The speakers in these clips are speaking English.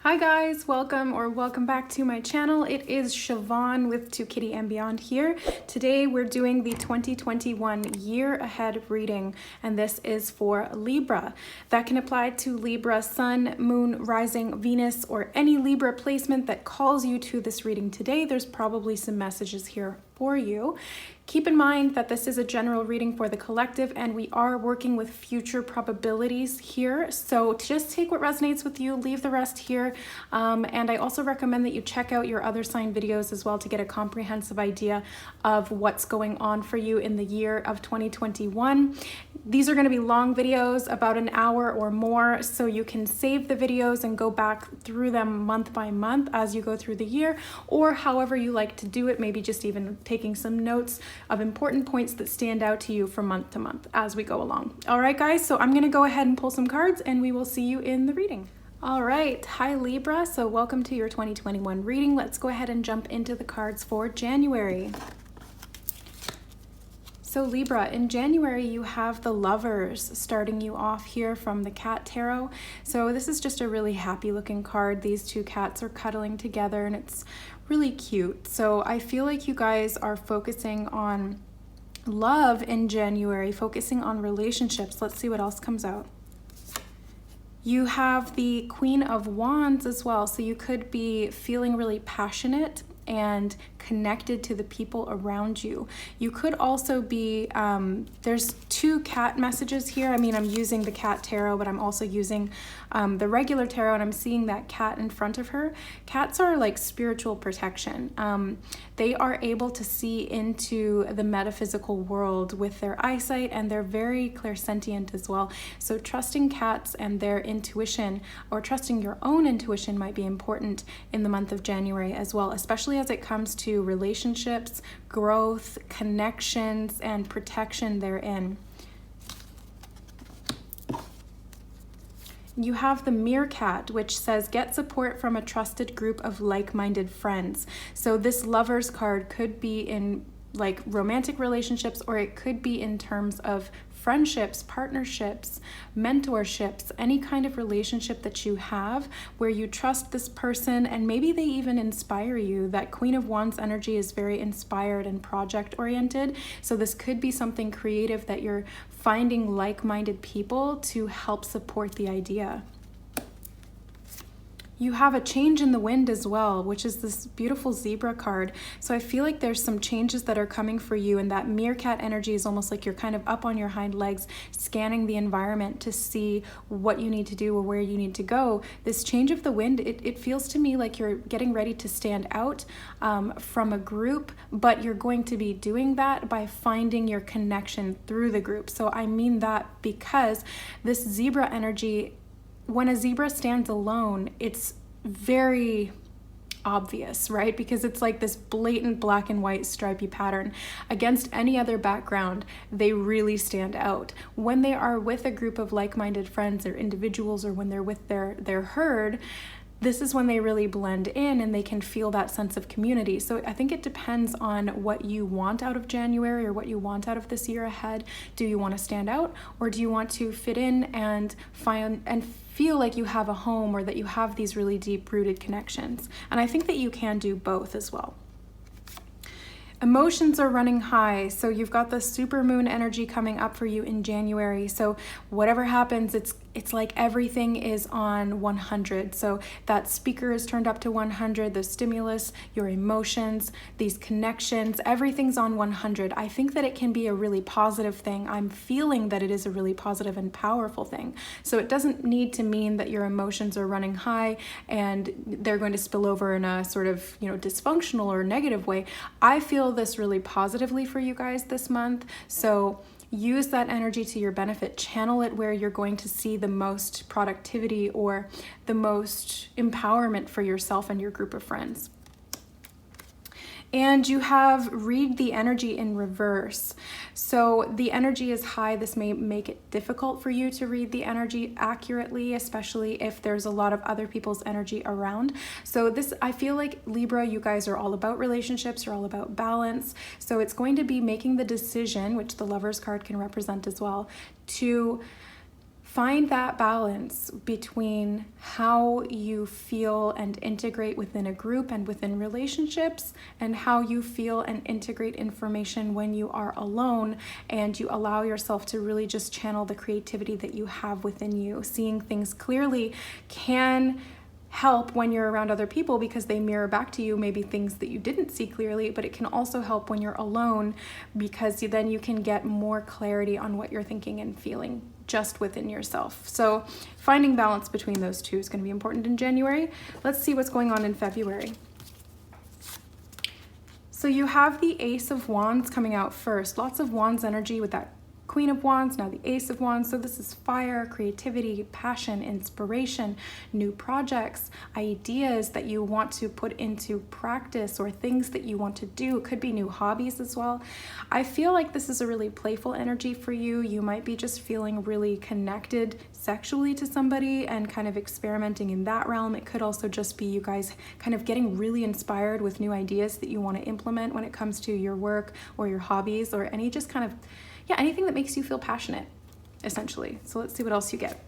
Hi guys, welcome back to my channel. It is Siobhan with ToKittyandBeyond here. Today we're doing the 2021 year ahead reading, and this is for Libra. That can apply to Libra Sun, Moon, Rising, Venus, or any Libra placement that calls you to this reading today. There's probably some messages here for you. Keep in mind that this is a general reading for the collective and we are working with future probabilities here. So just take what resonates with you, leave the rest here. And I also recommend that you check out your other sign videos as well to get a comprehensive idea of what's going on for you in the year of 2021. These are going to be long videos, about an hour or more, so you can save the videos and go back through them month by month as you go through the year, or however you like to do it, maybe just even taking some notes of important points that stand out to you from month to month as we go along. All right, guys, so I'm going to go ahead and pull some cards and we will see you in the reading. All right, hi Libra, so welcome to your 2021 reading. Let's go ahead and jump into the cards for January. So Libra, in January, you have the Lovers starting you off here from the Cat Tarot. So this is just a really happy looking card. These two cats are cuddling together and it's really cute. So I feel like you guys are focusing on love in January, focusing on relationships. Let's see what else comes out. You have the Queen of Wands as well. So you could be feeling really passionate and connected to the people around you. You could also be, there's two cat messages here. I mean, I'm using the Cat Tarot, but I'm also using the regular tarot, and I'm seeing that cat in front of her. Cats are like spiritual protection. They are able to see into the metaphysical world with their eyesight, and they're very clairsentient as well. So trusting cats and their intuition, or trusting your own intuition, might be important in the month of January as well, especially as it comes to relationships, growth, connections, and protection therein. You have the Meerkat, which says get support from a trusted group of like-minded friends. So this Lovers card could be in like romantic relationships, or it could be in terms of friendships, partnerships, mentorships, any kind of relationship that you have where you trust this person and maybe they even inspire you. That Queen of Wands energy is very inspired and project oriented. So this could be something creative that you're finding like-minded people to help support the idea. You have a change in the wind as well, which is this beautiful zebra card. So I feel like there's some changes that are coming for you, and that meerkat energy is almost like you're kind of up on your hind legs, scanning the environment to see what you need to do or where you need to go. This change of the wind, it feels to me like you're getting ready to stand out from a group, but you're going to be doing that by finding your connection through the group. So I mean that because this zebra energy, when a zebra stands alone, it's very obvious, right? Because it's like this blatant black and white stripy pattern. Against any other background, they really stand out. When they are with a group of like-minded friends or individuals, or when they're with their herd, this is when they really blend in and they can feel that sense of community. So I think it depends on what you want out of January or what you want out of this year ahead. Do you want to stand out, or do you want to fit in and find and feel like you have a home, or that you have these really deep-rooted connections? And I think that you can do both as well. Emotions are running high, so you've got the supermoon energy coming up for you in January. So whatever happens, it's like everything is on 100. So that speaker is turned up to 100, the stimulus, your emotions, these connections, everything's on 100. I think that it can be a really positive thing. I'm feeling that it is a really positive and powerful thing. So it doesn't need to mean that your emotions are running high and they're going to spill over in a sort of, dysfunctional or negative way. I feel this really positively for you guys this month. So use that energy to your benefit. Channel it where you're going to see the most productivity or the most empowerment for yourself and your group of friends. And you have read the energy in reverse. So the energy is high. This may make it difficult for you to read the energy accurately, especially if there's a lot of other people's energy around. So this, I feel like Libra, you guys are all about relationships, you're all about balance. So it's going to be making the decision, which the Lovers card can represent as well, to find that balance between how you feel and integrate within a group and within relationships, and how you feel and integrate information when you are alone and you allow yourself to really just channel the creativity that you have within you. Seeing things clearly can help when you're around other people because they mirror back to you maybe things that you didn't see clearly, but it can also help when you're alone because then you can get more clarity on what you're thinking and feeling just within yourself. So finding balance between those two is going to be important in January. Let's see what's going on in February. So you have the Ace of Wands coming out first. Lots of Wands energy with that Queen of Wands, now the Ace of Wands. So this is fire, creativity, passion, inspiration, new projects, ideas that you want to put into practice or things that you want to do. It could be new hobbies as well. I feel like this is a really playful energy for you. You might be just feeling really connected sexually to somebody and kind of experimenting in that realm. It could also just be you guys kind of getting really inspired with new ideas that you want to implement when it comes to your work or your hobbies or any just kind of anything that makes you feel passionate, essentially. So let's see what else you get.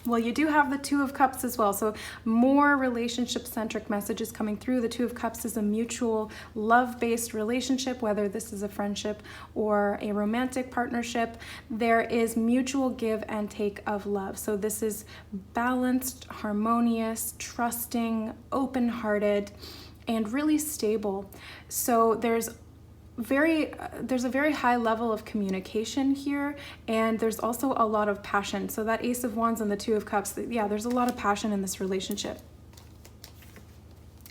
Well, you do have the Two of Cups as well. So more relationship-centric messages coming through. The Two of Cups is a mutual love-based relationship, whether this is a friendship or a romantic partnership. There is mutual give and take of love. So this is balanced, harmonious, trusting, open-hearted, and really stable. So there's a very high level of communication here, and there's also a lot of passion. So that Ace of Wands and the Two of Cups, there's a lot of passion in this relationship.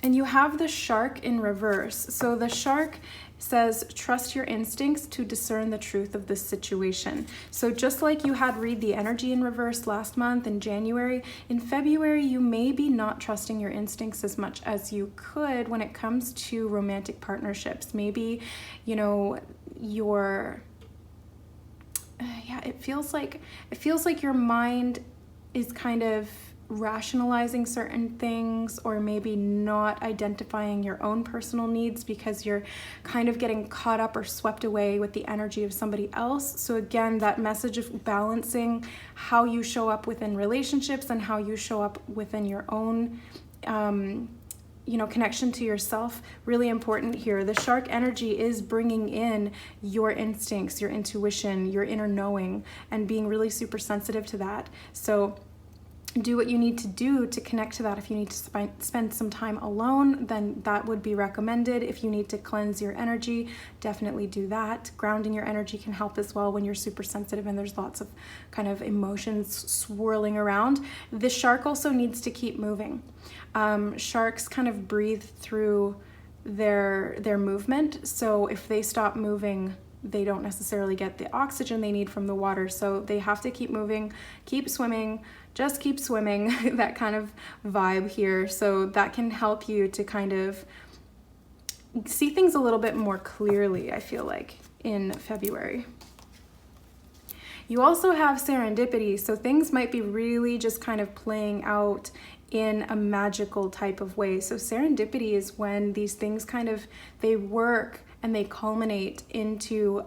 And you have the Shark in reverse. So the Shark says, trust your instincts to discern the truth of this situation. So just like you had read the energy in reverse last month in January, in February, you may be not trusting your instincts as much as you could when it comes to romantic partnerships. Maybe, it feels like your mind is kind of rationalizing certain things, or maybe not identifying your own personal needs because you're kind of getting caught up or swept away with the energy of somebody else. So again, that message of balancing how you show up within relationships and how you show up within your own connection to yourself, really important here. The Shark energy is bringing in your instincts, your intuition, your inner knowing, and being really super sensitive to that. So do what you need to do to connect to that. If you need to spend some time alone, then that would be recommended. If you need to cleanse your energy, definitely do that. Grounding your energy can help as well when you're super sensitive and there's lots of kind of emotions swirling around. The Shark also needs to keep moving. Sharks kind of breathe through their movement. So if they stop moving, they don't necessarily get the oxygen they need from the water. So they have to keep moving, keep swimming, just keep swimming, that kind of vibe here. So that can help you to kind of see things a little bit more clearly, I feel like, in February. You also have serendipity, so things might be really just kind of playing out in a magical type of way. So serendipity is when these things they work and they culminate into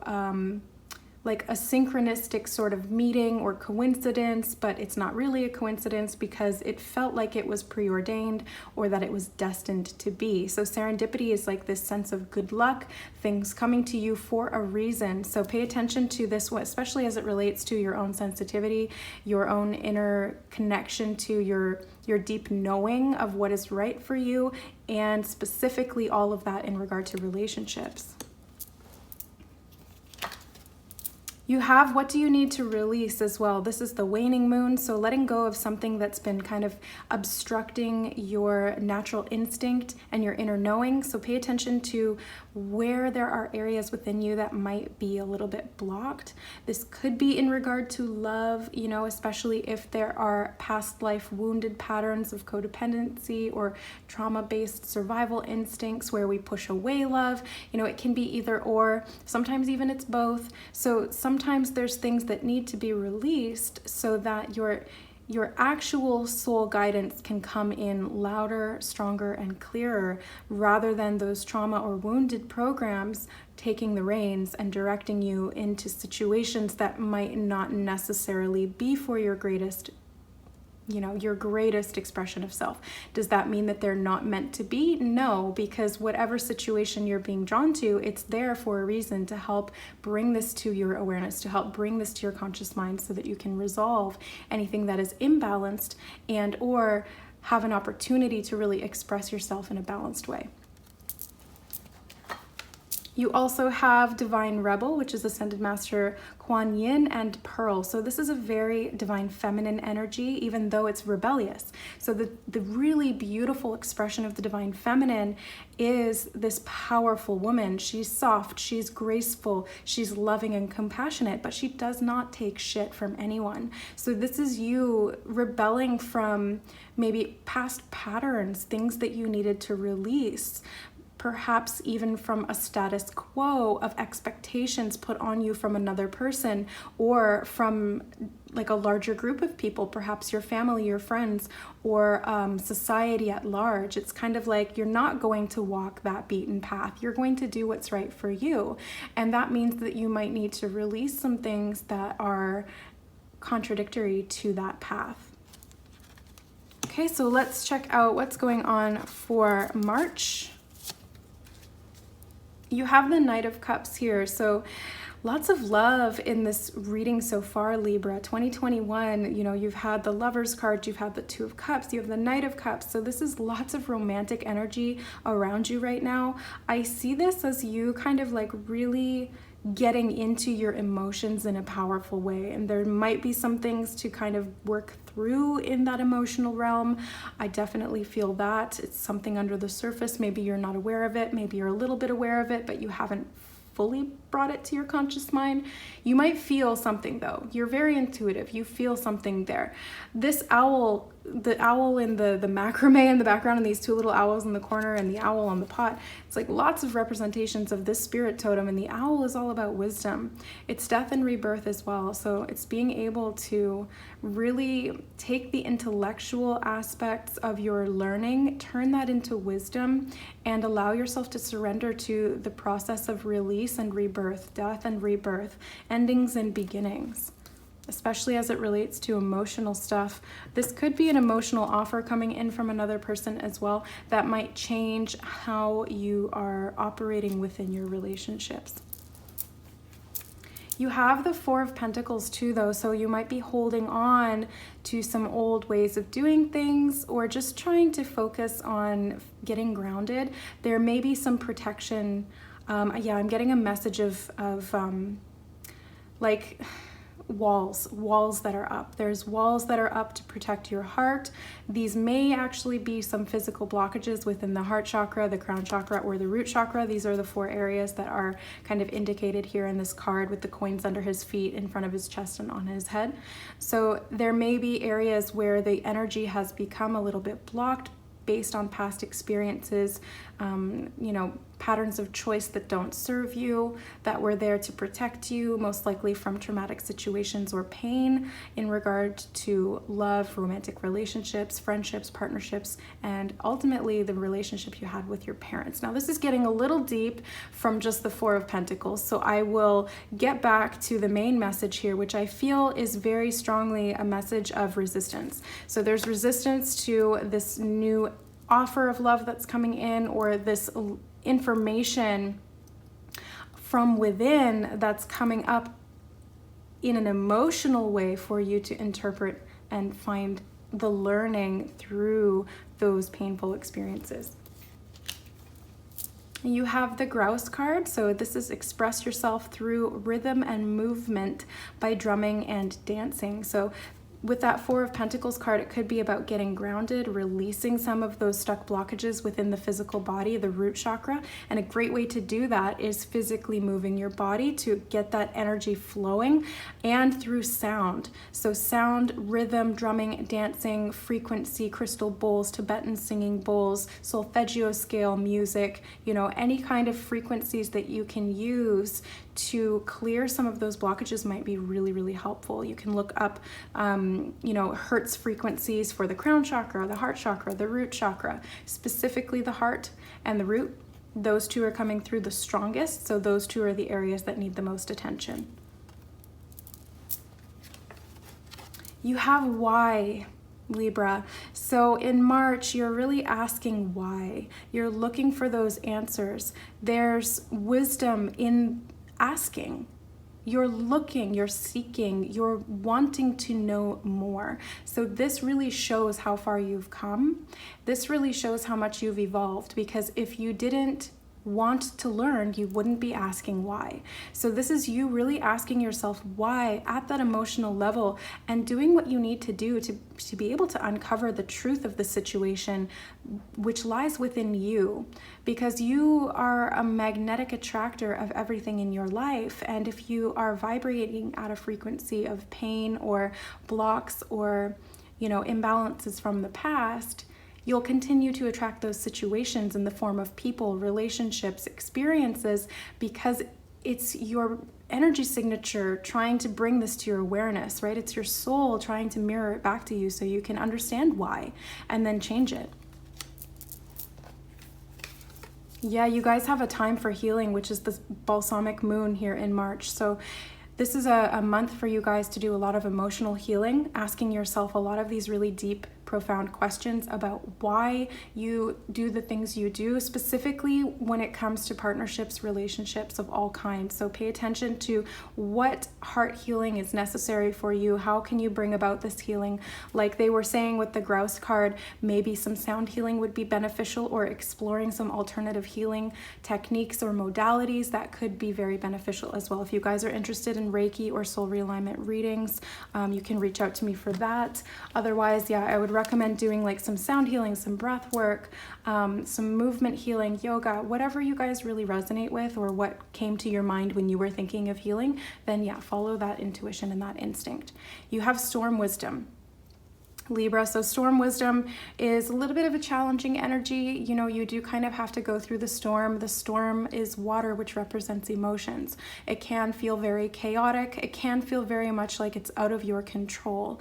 like a synchronistic sort of meeting or coincidence, but it's not really a coincidence because it felt like it was preordained or that it was destined to be. So serendipity is like this sense of good luck, things coming to you for a reason. So pay attention to this, especially as it relates to your own sensitivity, your own inner connection to your deep knowing of what is right for you, and specifically all of that in regard to relationships. You have what do you need to release as well. This is the waning moon, so letting go of something that's been kind of obstructing your natural instinct and your inner knowing. So pay attention to where there are areas within you that might be a little bit blocked. This could be in regard to love, especially if there are past life wounded patterns of codependency or trauma-based survival instincts where we push away love. It can be either or, sometimes even it's both. So sometimes there's things that need to be released so that your your actual soul guidance can come in louder, stronger, and clearer, rather than those trauma or wounded programs taking the reins and directing you into situations that might not necessarily be for your greatest expression of self. Does that mean that they're not meant to be? No, because whatever situation you're being drawn to, it's there for a reason, to help bring this to your awareness, to help bring this to your conscious mind, so that you can resolve anything that is imbalanced and or have an opportunity to really express yourself in a balanced way. You also have Divine Rebel, which is Ascended Master Kuan Yin, and Pearl. So this is a very divine feminine energy, even though it's rebellious. So the really beautiful expression of the divine feminine is this powerful woman. She's soft, she's graceful, she's loving and compassionate, but she does not take shit from anyone. So this is you rebelling from maybe past patterns, things that you needed to release, perhaps even from a status quo of expectations put on you from another person, or from like a larger group of people, perhaps your family, your friends, or society at large. It's kind of like you're not going to walk that beaten path. You're going to do what's right for you. And that means that you might need to release some things that are contradictory to that path. Okay, so let's check out what's going on for March. You have the Knight of Cups here, so lots of love in this reading so far, Libra. 2021, you've had the Lover's card, you've had the Two of Cups, you have the Knight of Cups, so this is lots of romantic energy around you right now. I see this as you kind of like really getting into your emotions in a powerful way, and there might be some things to kind of work through in that emotional realm. I definitely feel that it's something under the surface. Maybe you're not aware of it, maybe you're a little bit aware of it, but you haven't fully brought it to your conscious mind. You might feel something though. You're very intuitive. You feel something there. This owl, the owl in the macrame in the background, and these two little owls in the corner, and the owl on the pot, it's like lots of representations of this spirit totem, and the owl is all about wisdom. It's death and rebirth as well. So it's being able to really take the intellectual aspects of your learning, turn that into wisdom, and allow yourself to surrender to the process of release and rebirth, death and rebirth, endings and beginnings. Especially as it relates to emotional stuff. This could be an emotional offer coming in from another person as well that might change how you are operating within your relationships. You have the Four of Pentacles too though, so you might be holding on to some old ways of doing things, or just trying to focus on getting grounded. There may be some protection. I'm getting a message of like walls that are up. There's walls that are up to protect your heart. These may actually be some physical blockages within the heart chakra, the crown chakra, or the root chakra. These are the four areas that are kind of indicated here in this card, with the coins under his feet, in front of his chest, and on his head. So there may be areas where the energy has become a little bit blocked based on past experiences, patterns of choice that don't serve you, that were there to protect you, most likely from traumatic situations or pain in regard to love, romantic relationships, friendships, partnerships, and ultimately the relationship you had with your parents. Now, this is getting a little deep from just the Four of Pentacles, so I will get back to the main message here, which I feel is very strongly a message of resistance. So there's resistance to this new offer of love that's coming in, or this information from within that's coming up in an emotional way for you to interpret and find the learning through those painful experiences. You have the Grouse card, so this is express yourself through rhythm and movement by drumming and dancing. So with that Four of Pentacles card, it could be about getting grounded, releasing some of those stuck blockages within the physical body, the root chakra. And a great way to do that is physically moving your body to get that energy flowing, and through sound. So sound, rhythm, drumming, dancing, frequency, crystal bowls, Tibetan singing bowls, solfeggio scale music, any kind of frequencies that you can use to clear some of those blockages might be really, really helpful. You can look up hertz frequencies for the crown chakra, the heart chakra, the root chakra, specifically the heart and the root. Those two are coming through the strongest, so those two are the areas that need the most attention. You have why, Libra. So in March, you're really asking why. You're looking for those answers. There's wisdom in asking. You're looking, you're seeking, you're wanting to know more. So this really shows how far you've come. This really shows how much you've evolved, because if you didn't want to learn, you wouldn't be asking why. So this is you really asking yourself why at that emotional level, and doing what you need to do to be able to uncover the truth of the situation, which lies within you, because you are a magnetic attractor of everything in your life. And if you are vibrating at a frequency of pain or blocks or imbalances from the past, you'll continue to attract those situations in the form of people, relationships, experiences, because it's your energy signature trying to bring this to your awareness, right? It's your soul trying to mirror it back to you so you can understand why and then change it. Yeah, you guys have a time for healing, which is the balsamic moon here in March. So this is a month for you guys to do a lot of emotional healing, asking yourself a lot of these really deep, profound questions about why you do the things you do, specifically when it comes to partnerships, relationships of all kinds. So pay attention to what heart healing is necessary for you. How can you bring about this healing? Like they were saying with the grouse card, maybe some sound healing would be beneficial, or exploring some alternative healing techniques or modalities that could be very beneficial as well. If you guys are interested in Reiki or soul realignment readings, you can reach out to me for that. Otherwise, yeah, I would recommend doing like some sound healing, some breath work, some movement healing, yoga, whatever you guys really resonate with, or what came to your mind when you were thinking of healing, then yeah, follow that intuition and that instinct. You have storm wisdom, Libra. So storm wisdom is a little bit of a challenging energy. You do kind of have to go through the storm. The storm is water, which represents emotions. It can feel very chaotic. It can feel very much like it's out of your control.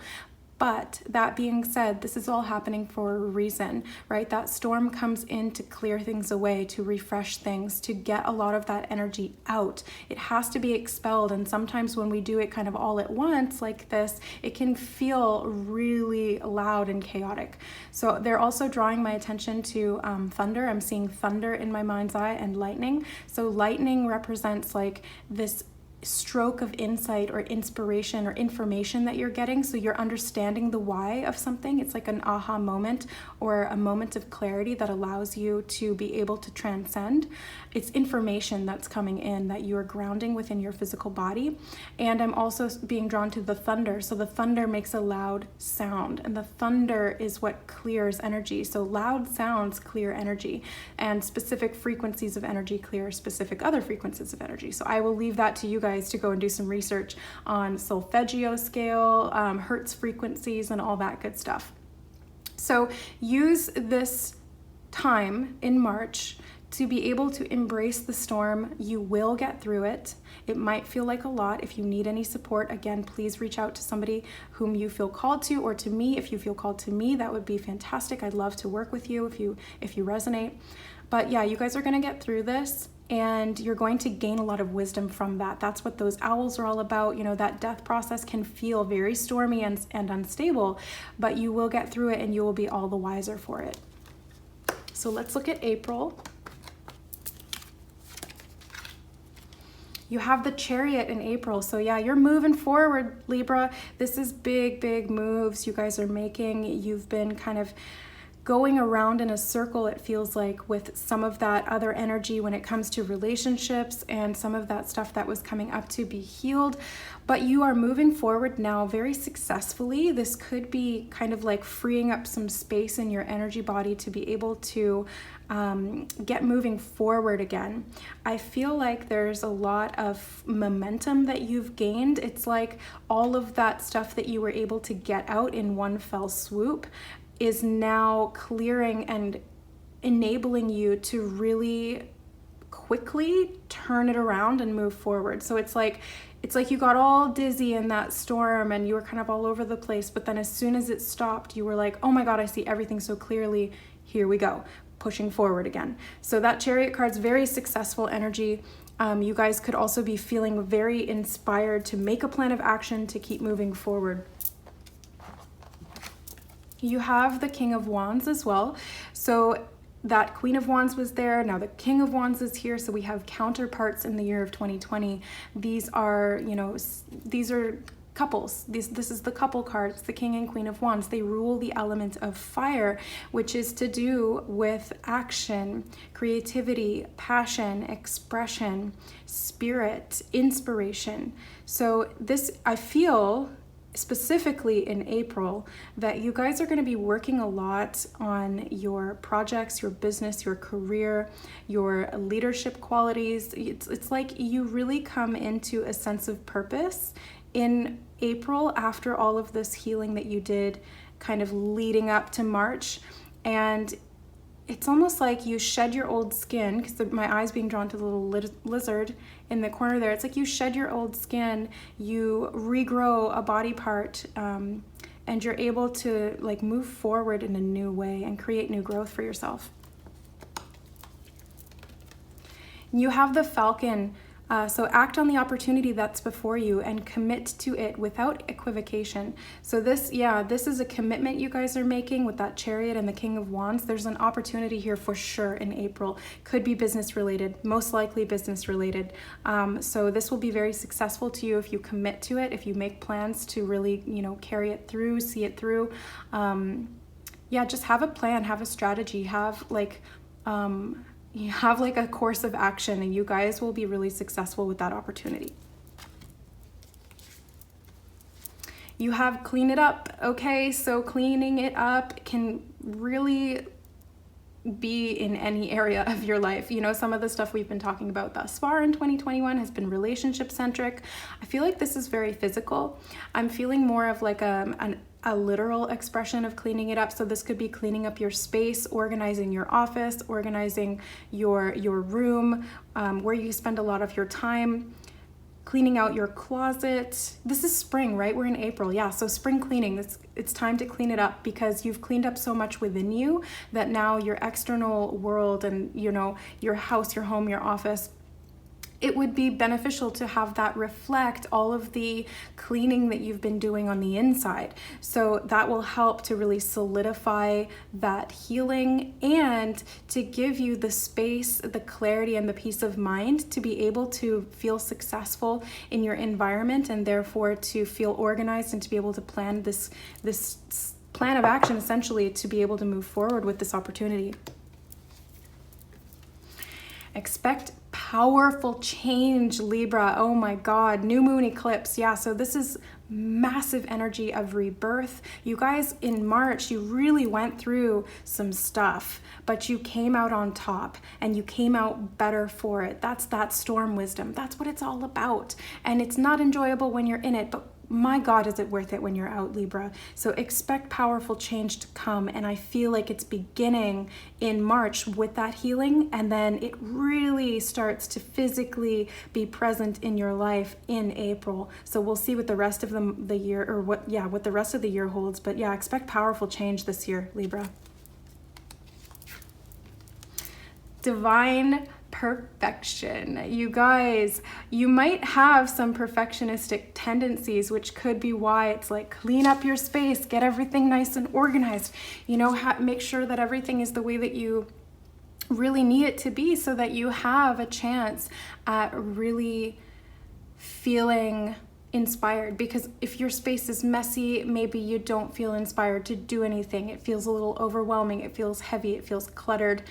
But that being said, this is all happening for a reason, right? That storm comes in to clear things away, to refresh things, to get a lot of that energy out. It has to be expelled. And sometimes when we do it kind of all at once like this, it can feel really loud and chaotic. So they're also drawing my attention to thunder. I'm seeing thunder in my mind's eye, and lightning. So lightning represents like this stroke of insight or inspiration or information that you're getting. So you're understanding the why of something. It's like an aha moment or a moment of clarity that allows you to be able to transcend. It's information that's coming in that you're grounding within your physical body. And I'm also being drawn to the thunder. So the thunder makes a loud sound, and the thunder is what clears energy. So loud sounds clear energy, and specific frequencies of energy clear specific other frequencies of energy. So I will leave that to you guys to go and do some research on solfeggio scale, hertz frequencies, and all that good stuff. So use this time in March to be able to embrace the storm. You will get through it. It might feel like a lot. If you need any support, again, please reach out to somebody whom you feel called to, or to me. If you feel called to me, that would be fantastic. I'd love to work with you if you resonate. But yeah, you guys are going to get through this, and you're going to gain a lot of wisdom from that. That's what those owls are all about. That death process can feel very stormy and unstable, but you will get through it, and you will be all the wiser for it. So let's look at April. You have the Chariot in April. So yeah, you're moving forward, Libra. This is big, big moves you guys are making. You've been kind of going around in a circle, it feels like, with some of that other energy when it comes to relationships and some of that stuff that was coming up to be healed. But you are moving forward now very successfully. This could be kind of like freeing up some space in your energy body to be able to get moving forward again. I feel like there's a lot of momentum that you've gained. It's like all of that stuff that you were able to get out in one fell swoop is now clearing and enabling you to really quickly turn it around and move forward. So it's like it's like you got all dizzy in that storm and you were kind of all over the place, but then as soon as it stopped, you were like, oh my God, I see everything so clearly. Here we go, pushing forward again. So that Chariot card's very successful energy. You guys could also be feeling very inspired to make a plan of action to keep moving forward. You have the King of Wands as well. So that Queen of Wands was there. Now the King of Wands is here. So we have counterparts in the year of 2020. These are, you know, these are couples. This is the couple cards, the King and Queen of Wands. They rule the element of fire, which is to do with action, creativity, passion, expression, spirit, inspiration. So this, I feel, specifically in April, that you guys are going to be working a lot on your projects, your business, your career, your leadership qualities. It's like you really come into a sense of purpose in April after all of this healing that you did kind of leading up to March. And it's almost like you shed your old skin, because my eye's being drawn to the little lizard in the corner there. It's like you shed your old skin, you regrow a body part, and you're able to like move forward in a new way and create new growth for yourself. You have the Falcon. So act on the opportunity that's before you and commit to it without equivocation. So this is a commitment you guys are making with that Chariot and the King of Wands. There's an opportunity here for sure in April. Could be business related, most likely business related. So this will be very successful to you if you commit to it, if you make plans to really, you know, carry it through, see it through. Just have a plan, have a strategy, have like, you have like a course of action, and you guys will be really successful with that opportunity. You have clean it up. Okay, so cleaning it up can really be in any area of your life. You know, some of the stuff we've been talking about thus far in 2021 has been relationship centric. I feel like this is very physical. I'm feeling more of like a literal expression of cleaning it up. So this could be cleaning up your space, organizing your office, organizing your room, where you spend a lot of your time, cleaning out your closet. This is spring, right? We're in April. Yeah, so spring cleaning. It's time to clean it up because you've cleaned up so much within you that now your external world and, you know, your house, your home, your office, it would be beneficial to have that reflect all of the cleaning that you've been doing on the inside. So that will help to really solidify that healing and to give you the space, the clarity, and the peace of mind to be able to feel successful in your environment, and therefore to feel organized and to be able to plan this plan of action, essentially, to be able to move forward with this opportunity. Expect powerful change, Libra. Oh my God, new moon eclipse. Yeah, so this is massive energy of rebirth. You guys, in March, you really went through some stuff, but you came out on top and you came out better for it. That's that storm wisdom. That's what it's all about. And it's not enjoyable when you're in it, but my God, is it worth it when you're out, Libra? So expect powerful change to come. And I feel like it's beginning in March with that healing. And then it really starts to physically be present in your life in April. So we'll see what the rest of the year, or what the rest of the year holds. But yeah, expect powerful change this year, Libra. Divine perfection. You guys, you might have some perfectionistic tendencies, which could be why it's like clean up your space, get everything nice and organized, you know, make sure that everything is the way that you really need it to be, so that you have a chance at really feeling inspired. Because if your space is messy, maybe you don't feel inspired to do anything. It feels a little overwhelming. It feels heavy. It feels cluttered.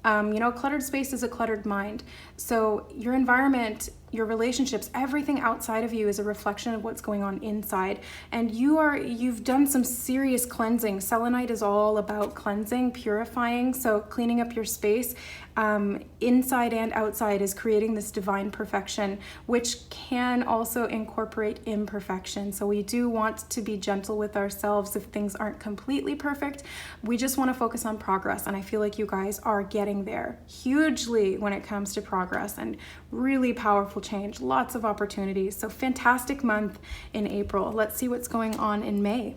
You know, cluttered space is a cluttered mind. So your environment, your relationships, everything outside of you is a reflection of what's going on inside. And you've done some serious cleansing. Selenite is all about cleansing, purifying. So cleaning up your space, inside and outside, is creating this divine perfection, which can also incorporate imperfection. So we do want to be gentle with ourselves if things aren't completely perfect. We just want to focus on progress. And I feel like you guys are getting getting there hugely when it comes to progress and really powerful change, lots of opportunities. So fantastic month in April. Let's see what's going on in May.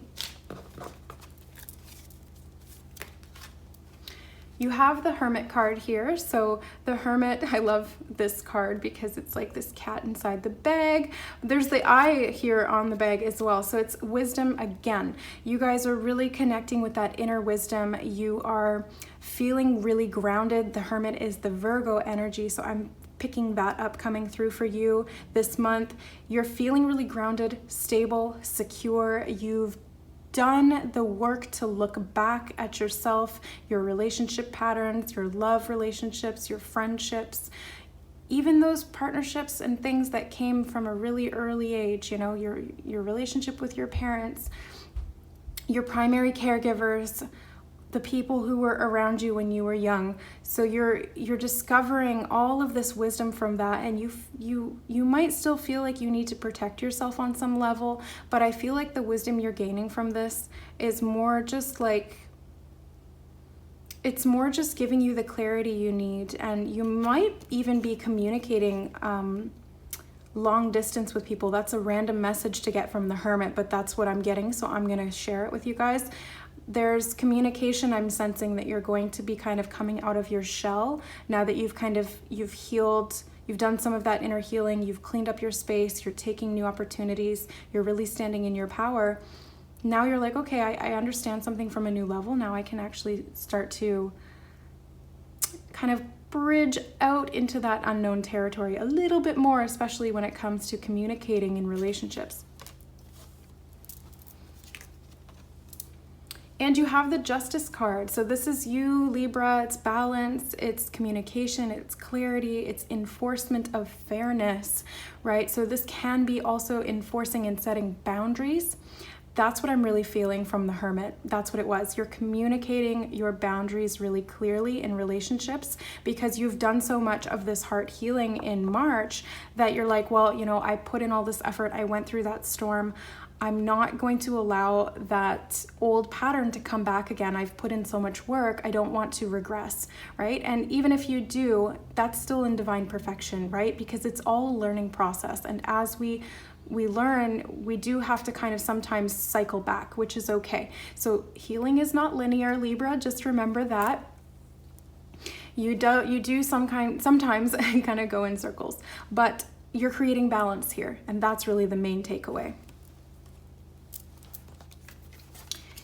You have the Hermit card here. So the Hermit, I love this card because it's like this cat inside the bag. There's the eye here on the bag as well. So it's wisdom again. You guys are really connecting with that inner wisdom. You are feeling really grounded. The Hermit is the Virgo energy. So I'm picking that up coming through for you this month. You're feeling really grounded, stable, secure. You've done the work to look back at yourself, your relationship patterns, your love relationships, your friendships, even those partnerships and things that came from a really early age, you know, your relationship with your parents, your primary caregivers, the people who were around you when you were young. So you're discovering all of this wisdom from that, and you might still feel like you need to protect yourself on some level, but I feel like the wisdom you're gaining from this is more just like, it's more just giving you the clarity you need, and you might even be communicating long distance with people. That's a random message to get from the Hermit, but that's what I'm getting, so I'm gonna share it with you guys. There's communication I'm sensing that you're going to be kind of coming out of your shell now that you've healed, you've done some of that inner healing, you've cleaned up your space, you're taking new opportunities, you're really standing in your power. Now you're like, okay, I understand something from a new level. Now I can actually start to kind of bridge out into that unknown territory a little bit more, especially when it comes to communicating in relationships. And you have the Justice card. So this is you, Libra. It's balance, it's communication, it's clarity, it's enforcement of fairness, right? So this can be also enforcing and setting boundaries. That's what I'm really feeling from the Hermit. That's what it was. You're communicating your boundaries really clearly in relationships because you've done so much of this heart healing in March that you're like, well, you know, I put in all this effort. I went through that storm. I'm not going to allow that old pattern to come back again. I've put in so much work. I don't want to regress, right? And even if you do, that's still in divine perfection, right? Because it's all a learning process. And as we learn, we do have to kind of sometimes cycle back, which is okay. So healing is not linear, Libra. Just remember that. You do sometimes kind of go in circles, but you're creating balance here. And that's really the main takeaway.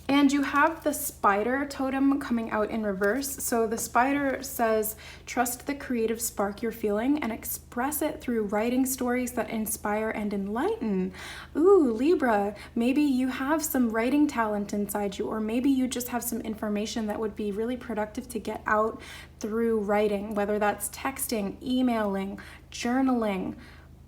And you have the spider totem coming out in reverse. So the spider says, trust the creative spark you're feeling and express it through writing stories that inspire and enlighten. Ooh, Libra, maybe you have some writing talent inside you, or maybe you just have some information that would be really productive to get out through writing, whether that's texting, emailing, journaling,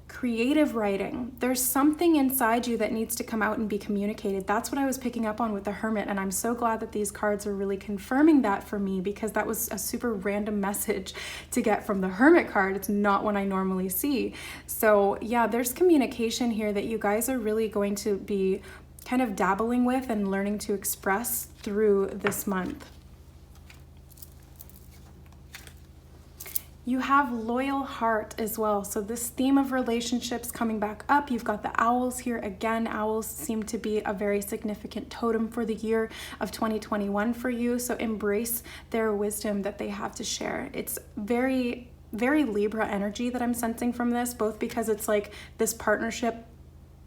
creative writing. There's something inside you that needs to come out and be communicated. That's what I was picking up on with the Hermit, and I'm so glad that these cards are really confirming that for me, because that was a super random message to get from the Hermit card. It's not one I normally see. So yeah, there's communication here that you guys are really going to be kind of dabbling with and learning to express through this month. You have loyal heart as well. So this theme of relationships coming back up. You've got the owls here again. Owls seem to be a very significant totem for the year of 2021 for you. So embrace their wisdom that they have to share. It's very, very Libra energy that I'm sensing from this, both because it's like this partnership,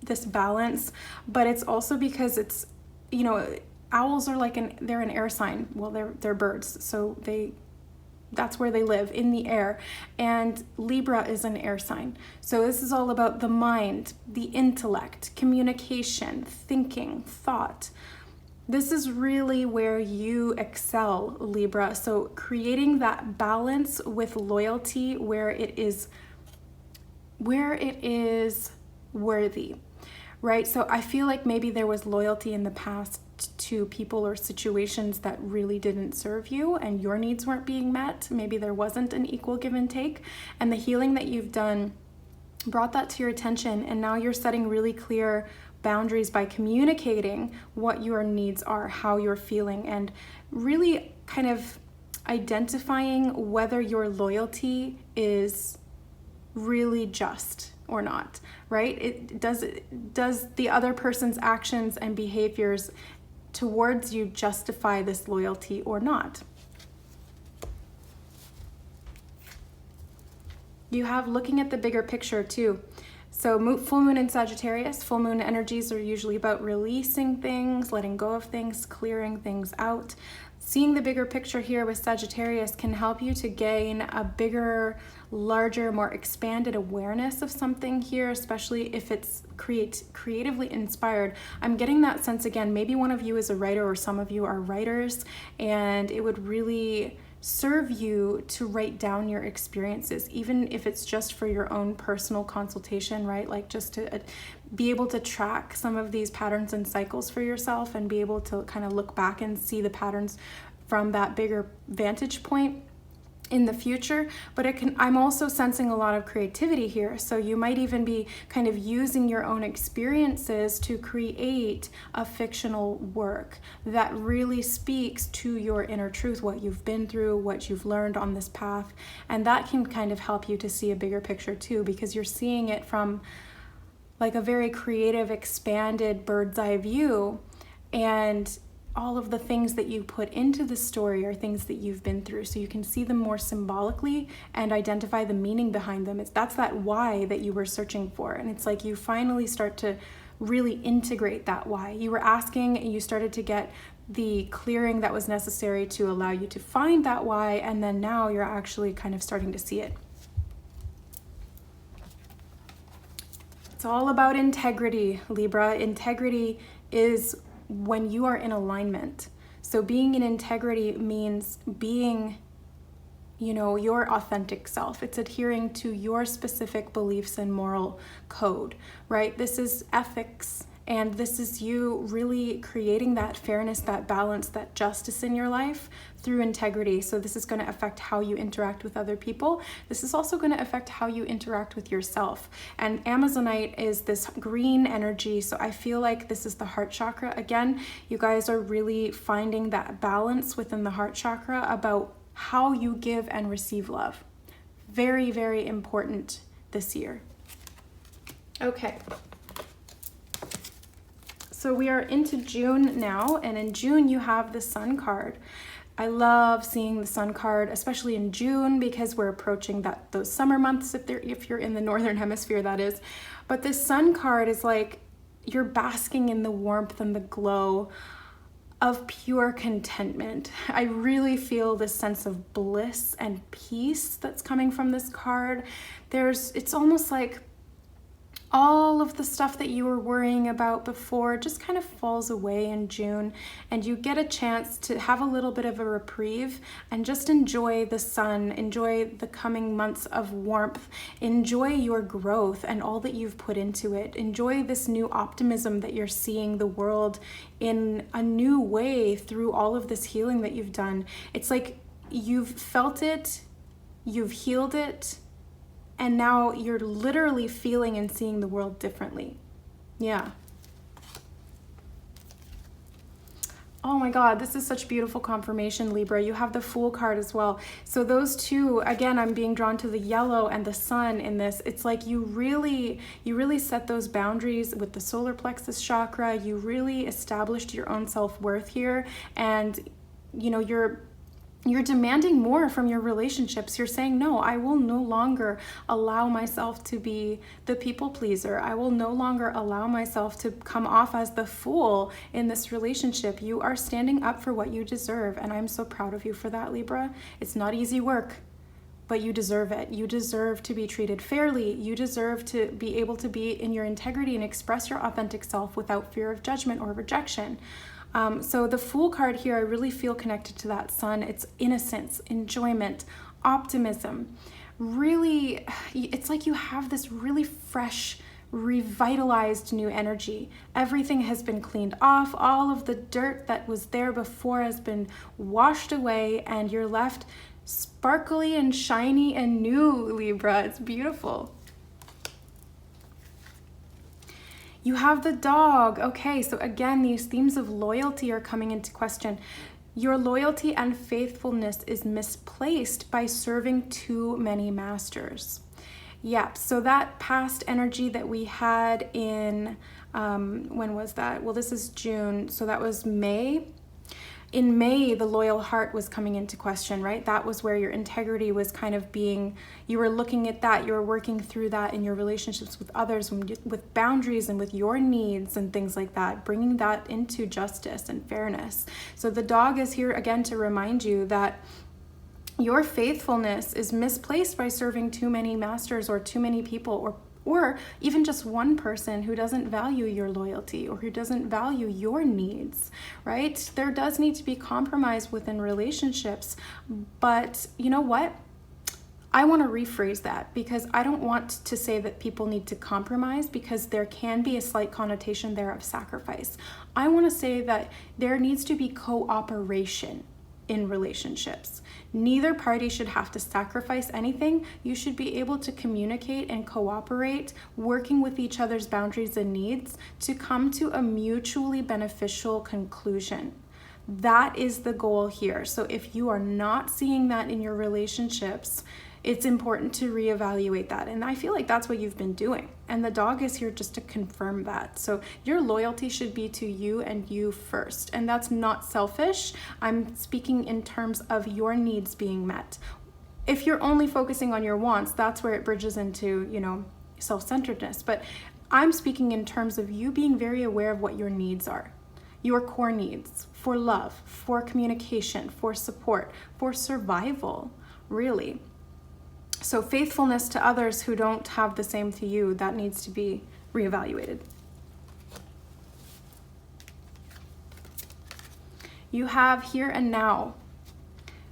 this balance, but it's also because it's, you know, owls are like they're an air sign. Well, they're birds. So that's where they live, in the air. And Libra is an air sign. So this is all about the mind, the intellect, communication, thinking, thought. This is really where you excel, Libra. So creating that balance with loyalty where it is worthy, right? So I feel like maybe there was loyalty in the past to people or situations that really didn't serve you and your needs weren't being met. Maybe there wasn't an equal give and take, and the healing that you've done brought that to your attention, and now you're setting really clear boundaries by communicating what your needs are, how you're feeling, and really kind of identifying whether your loyalty is really just or not, right? Does the other person's actions and behaviors towards you justify this loyalty or not? You have looking at the bigger picture too. So full moon in Sagittarius, full moon energies are usually about releasing things, letting go of things, clearing things out. Seeing the bigger picture here with Sagittarius can help you to gain a bigger, larger, more expanded awareness of something here, especially if it's creatively inspired. I'm getting that sense again. Maybe one of you is a writer or some of you are writers, and it would really serve you to write down your experiences, even if it's just for your own personal consultation, right? Like just to be able to track some of these patterns and cycles for yourself and be able to kind of look back and see the patterns from that bigger vantage point in the future. But I'm also sensing a lot of creativity here. So you might even be kind of using your own experiences to create a fictional work that really speaks to your inner truth, what you've been through, what you've learned on this path. And that can kind of help you to see a bigger picture too, because you're seeing it from like a very creative, expanded bird's eye view. And all of the things that you put into the story are things that you've been through, so you can see them more symbolically and identify the meaning behind them. That's that why that you were searching for, and it's like you finally start to really integrate that why. You were asking and you started to get the clearing that was necessary to allow you to find that why, and then now you're actually kind of starting to see it. It's all about integrity, Libra. Integrity is when you are in alignment. So being in integrity means being, your authentic self. It's adhering to your specific beliefs and moral code, right? This is ethics, and this is you really creating that fairness, that balance, that justice in your life through integrity. So this is going to affect how you interact with other people. This is also going to affect how you interact with yourself. And Amazonite is this green energy. So I feel like this is the heart chakra. Again, you guys are really finding that balance within the heart chakra about how you give and receive love. Very, very important this year. Okay. So we are into June now, and in June you have the Sun card. I love seeing the Sun card, especially in June, because we're approaching those summer months, if you're in the Northern Hemisphere, that is. But this Sun card is like you're basking in the warmth and the glow of pure contentment. I really feel this sense of bliss and peace that's coming from this card. It's almost like all of the stuff that you were worrying about before just kind of falls away in June, and you get a chance to have a little bit of a reprieve and just enjoy the sun, enjoy the coming months of warmth, enjoy your growth and all that you've put into it. Enjoy this new optimism that you're seeing the world in a new way through all of this healing that you've done. It's like you've felt it, you've healed it, and now you're literally feeling and seeing the world differently. Yeah. Oh my God, this is such beautiful confirmation, Libra. You have the Fool card as well. So those two, again, I'm being drawn to the yellow and the sun in this. It's like you really set those boundaries with the solar plexus chakra. You really established your own self-worth here, and you're demanding more from your relationships. You're saying, no, I will no longer allow myself to be the people pleaser. I will no longer allow myself to come off as the fool in this relationship. You are standing up for what you deserve, and I'm so proud of you for that, Libra. It's not easy work, but you deserve it. You deserve to be treated fairly. You deserve to be able to be in your integrity and express your authentic self without fear of judgment or rejection. So the Fool card here, I really feel connected to that sun. It's innocence, enjoyment, optimism. Really, it's like you have this really fresh, revitalized new energy. Everything has been cleaned off. All of the dirt that was there before has been washed away, and you're left sparkly and shiny and new, Libra. It's beautiful. You have the dog. Okay, so again, these themes of loyalty are coming into question. Your loyalty and faithfulness is misplaced by serving too many masters. Yeah, so that past energy that we had in, when was that? Well, this is June, so that was May. In May, the loyal heart was coming into question, right? That was where your integrity was kind of being, you were looking at that, you were working through that in your relationships with others, with boundaries and with your needs and things like that, bringing that into justice and fairness. So the dog is here again to remind you that your faithfulness is misplaced by serving too many masters or too many people, or even just one person who doesn't value your loyalty or who doesn't value your needs, right? There does need to be compromise within relationships, but you know what? I want to rephrase that, because I don't want to say that people need to compromise, because there can be a slight connotation there of sacrifice. I want to say that there needs to be cooperation in relationships. Neither party should have to sacrifice anything. You should be able to communicate and cooperate, working with each other's boundaries and needs to come to a mutually beneficial conclusion. That is the goal here. So if you are not seeing that in your relationships, it's important to reevaluate that. And I feel like that's what you've been doing. And the dog is here just to confirm that. So your loyalty should be to you and you first. And that's not selfish. I'm speaking in terms of your needs being met. If you're only focusing on your wants, that's where it bridges into, self-centeredness. But I'm speaking in terms of you being very aware of what your needs are. Your core needs for love, for communication, for support, for survival, really. So faithfulness to others who don't have the same to you, that needs to be reevaluated. You have here and now.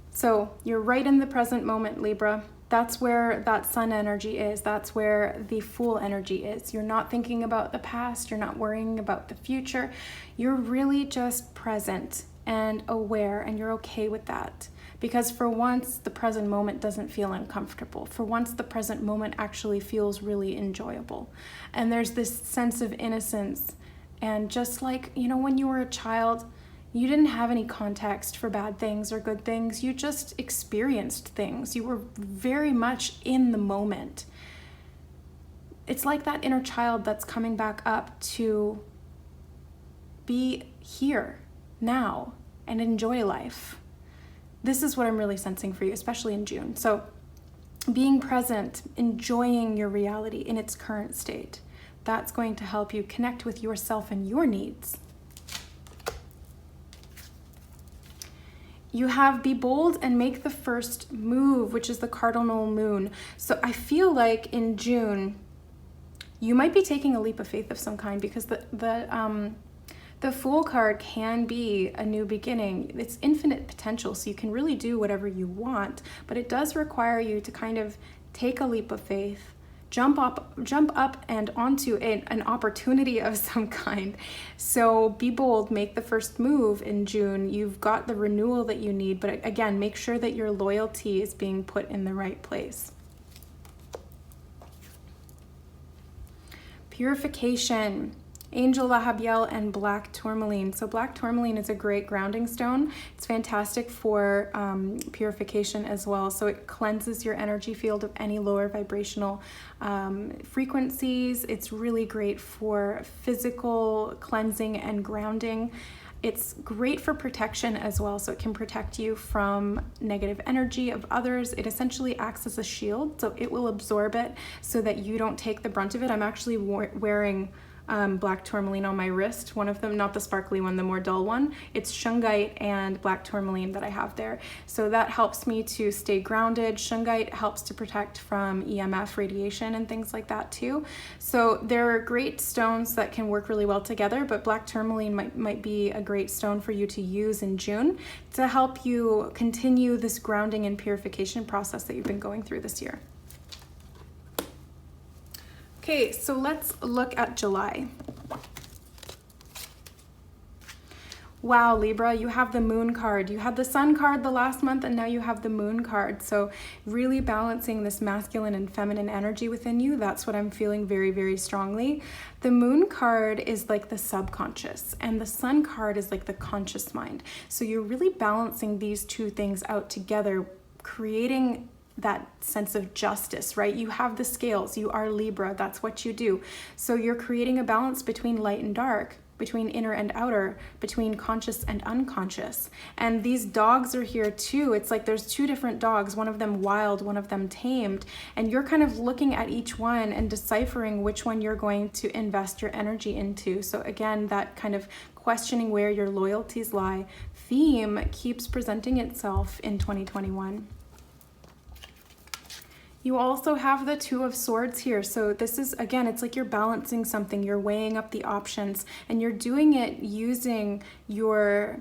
So you're right in the present moment, Libra. That's where that sun energy is. That's where the Fool energy is. You're not thinking about the past. You're not worrying about the future. You're really just present and aware, and you're okay with that. Because for once, the present moment doesn't feel uncomfortable. For once, the present moment actually feels really enjoyable. And there's this sense of innocence. And just like, when you were a child, you didn't have any context for bad things or good things. You just experienced things. You were very much in the moment. It's like that inner child that's coming back up to be here now and enjoy life. This is what I'm really sensing for you, especially in June. So being present, enjoying your reality in its current state, that's going to help you connect with yourself and your needs. You have be bold and make the first move, which is the cardinal moon. So I feel like in June, you might be taking a leap of faith of some kind, because the Fool card can be a new beginning. It's infinite potential, so you can really do whatever you want, but it does require you to kind of take a leap of faith, jump up and onto an opportunity of some kind. So be bold, make the first move in June. You've got the renewal that you need, but again, make sure that your loyalty is being put in the right place. Purification. Angel Lahabiel and black tourmaline. So black tourmaline is a great grounding stone. It's fantastic for purification as well. So it cleanses your energy field of any lower vibrational frequencies. It's really great for physical cleansing and grounding. It's great for protection as well. So it can protect you from negative energy of others. It essentially acts as a shield. So it will absorb it so that you don't take the brunt of it. I'm actually wearing black tourmaline on my wrist, one of them, not the sparkly one, the more dull one. It's shungite and black tourmaline that I have there. So that helps me to stay grounded. Shungite helps to protect from EMF radiation and things like that too. So they're great stones that can work really well together, but black tourmaline might be a great stone for you to use in June to help you continue this grounding and purification process that you've been going through this year. Okay, so let's look at July. Wow, Libra, you have the moon card. You had the sun card the last month, and now you have the moon card. So really balancing this masculine and feminine energy within you. That's what I'm feeling very, very strongly. The moon card is like the subconscious, and the sun card is like the conscious mind. So you're really balancing these two things out together, creating that sense of justice, right? You have the scales, you are Libra, that's what you do. So you're creating a balance between light and dark, between inner and outer, between conscious and unconscious. And these dogs are here too. It's like there's two different dogs, one of them wild, one of them tamed. And you're kind of looking at each one and deciphering which one you're going to invest your energy into. So again, that kind of questioning where your loyalties lie theme keeps presenting itself in 2021. You also have the Two of Swords here. So this is, again, it's like you're balancing something, you're weighing up the options, and you're doing it using your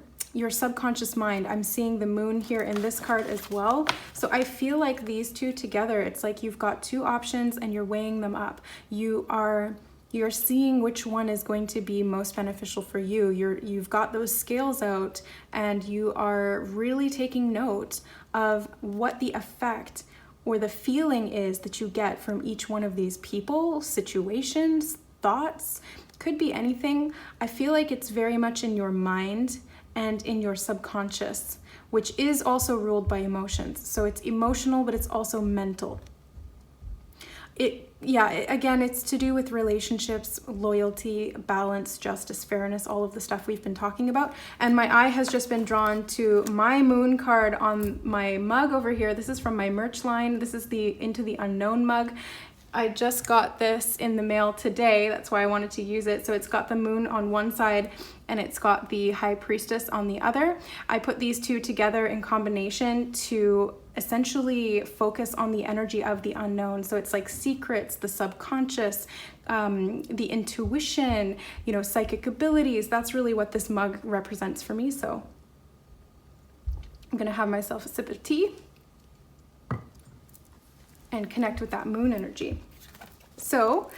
subconscious mind. I'm seeing the moon here in this card as well. So I feel like these two together, it's like you've got two options and you're weighing them up. You're seeing which one is going to be most beneficial for you. You've got those scales out, and you are really taking note of what the effect or the feeling is that you get from each one of these people, situations, thoughts, could be anything. I feel like it's very much in your mind and in your subconscious, which is also ruled by emotions. So it's emotional, but it's also mental. Again, it's to do with relationships, loyalty, balance, justice, fairness, all of the stuff we've been talking about. And my eye has just been drawn to my moon card on my mug over here. This is from my merch line. This is the Into the Unknown mug. I just got this in the mail today. That's why I wanted to use it. So it's got the moon on one side and it's got the High Priestess on the other. I put these two together in combination to essentially focus on the energy of the unknown. So it's like secrets, the subconscious, the intuition, psychic abilities. That's really what this mug represents for me. So I'm gonna have myself a sip of tea and connect with that moon energy. So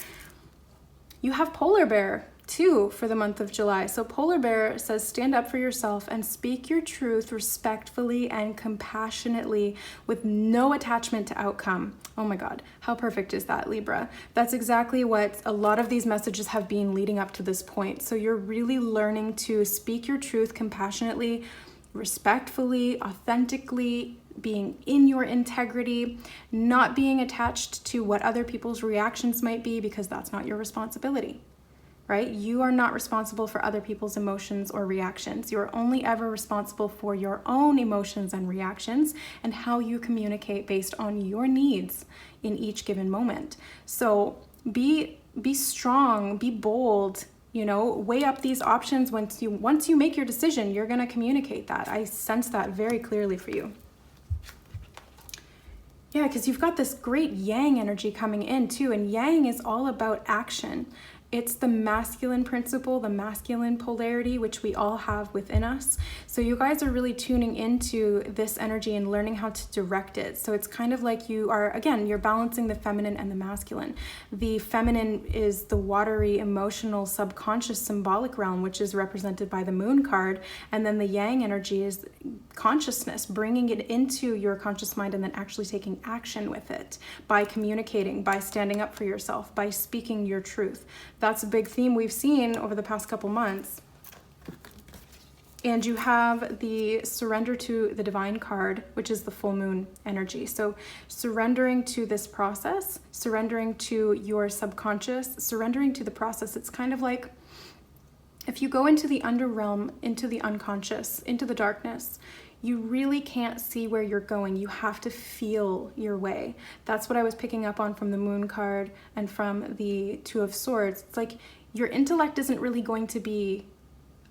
you have Polar Bear too for the month of July. So Polar Bear says, stand up for yourself and speak your truth respectfully and compassionately with no attachment to outcome. Oh my God, how perfect is that, Libra? That's exactly what a lot of these messages have been leading up to this point. So you're really learning to speak your truth compassionately, respectfully, authentically, being in your integrity, not being attached to what other people's reactions might be, because that's not your responsibility, right? You are not responsible for other people's emotions or reactions. You're only ever responsible for your own emotions and reactions and how you communicate based on your needs in each given moment. So be strong, be bold, weigh up these options. Once you make your decision, you're going to communicate that. I sense that very clearly for you. Yeah, because you've got this great yang energy coming in too, and yang is all about action. It's the masculine principle, the masculine polarity, which we all have within us. So you guys are really tuning into this energy and learning how to direct it. So it's kind of like you're balancing the feminine and the masculine. The feminine is the watery, emotional, subconscious, symbolic realm, which is represented by the moon card. And then the yang energy is consciousness, bringing it into your conscious mind and then actually taking action with it by communicating, by standing up for yourself, by speaking your truth. That's a big theme we've seen over the past couple months. And you have the surrender to the divine card, which is the full moon energy. So surrendering to this process, surrendering to your subconscious, surrendering to the process. It's kind of like if you go into the underrealm, into the unconscious, into the darkness, you really can't see where you're going. You have to feel your way. That's what I was picking up on from the moon card and from the Two of Swords. It's like your intellect isn't really going to be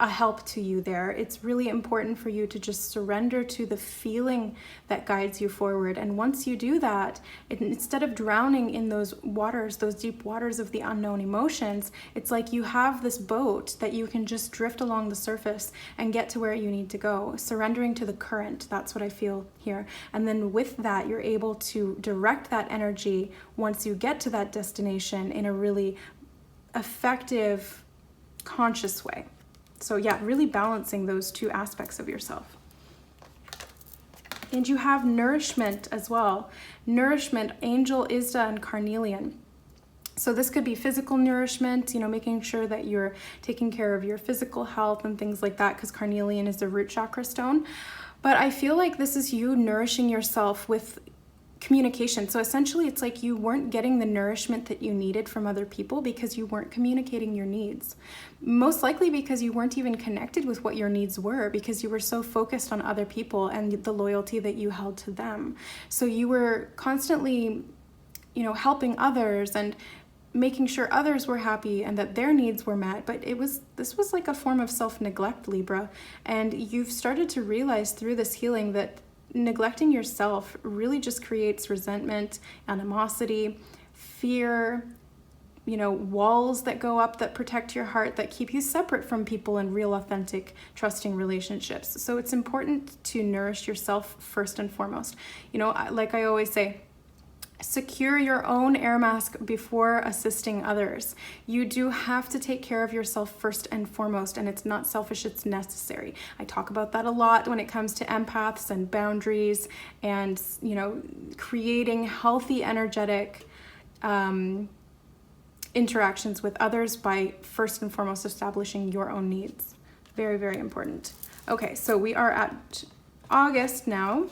a help to you there. It's really important for you to just surrender to the feeling that guides you forward. And once you do that, instead of drowning in those waters, those deep waters of the unknown emotions, it's like you have this boat that you can just drift along the surface and get to where you need to go. Surrendering to the current, that's what I feel here. And then with that, you're able to direct that energy once you get to that destination in a really effective, conscious way. So yeah, really balancing those two aspects of yourself. And you have nourishment as well. Nourishment, angel Isda and carnelian. So this could be physical nourishment, you know, making sure that you're taking care of your physical health and things like that, because carnelian is the root chakra stone. But I feel like this is you nourishing yourself with communication. So essentially it's like you weren't getting the nourishment that you needed from other people because you weren't communicating your needs. Most likely because you weren't even connected with what your needs were, because you were so focused on other people and the loyalty that you held to them. So you were constantly, you know, helping others and making sure others were happy and that their needs were met. But this was like a form of self-neglect, Libra. And you've started to realize through this healing that neglecting yourself really just creates resentment, animosity, fear, you know, walls that go up that protect your heart, that keep you separate from people in real, authentic, trusting relationships. So it's important to nourish yourself first and foremost. You know, like I always say, secure your own air mask before assisting others. You do have to take care of yourself first and foremost, and it's not selfish, it's necessary. I talk about that a lot when it comes to empaths and boundaries and, you know, creating healthy, energetic interactions with others by first and foremost establishing your own needs. Very, very important. Okay, so we are at August now.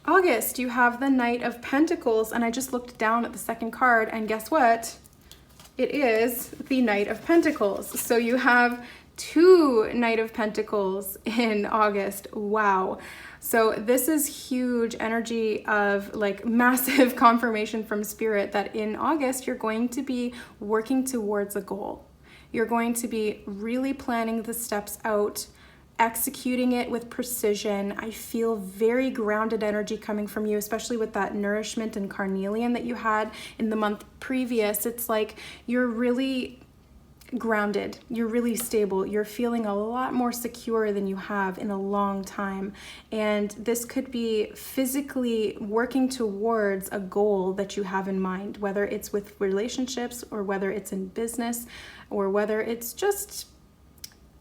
August, you have the Knight of Pentacles, and I just looked down at the second card, and guess what? It is the Knight of Pentacles. So you have two Knight of Pentacles in August. Wow. So this is huge energy of like massive confirmation from Spirit that in August, you're going to be working towards a goal. You're going to be really planning the steps out, executing it with precision. I feel very grounded energy coming from you, especially with that nourishment and carnelian that you had in the month previous. It's like you're really grounded, you're really stable, you're feeling a lot more secure than you have in a long time. And this could be physically working towards a goal that you have in mind, whether it's with relationships or whether it's in business or whether it's just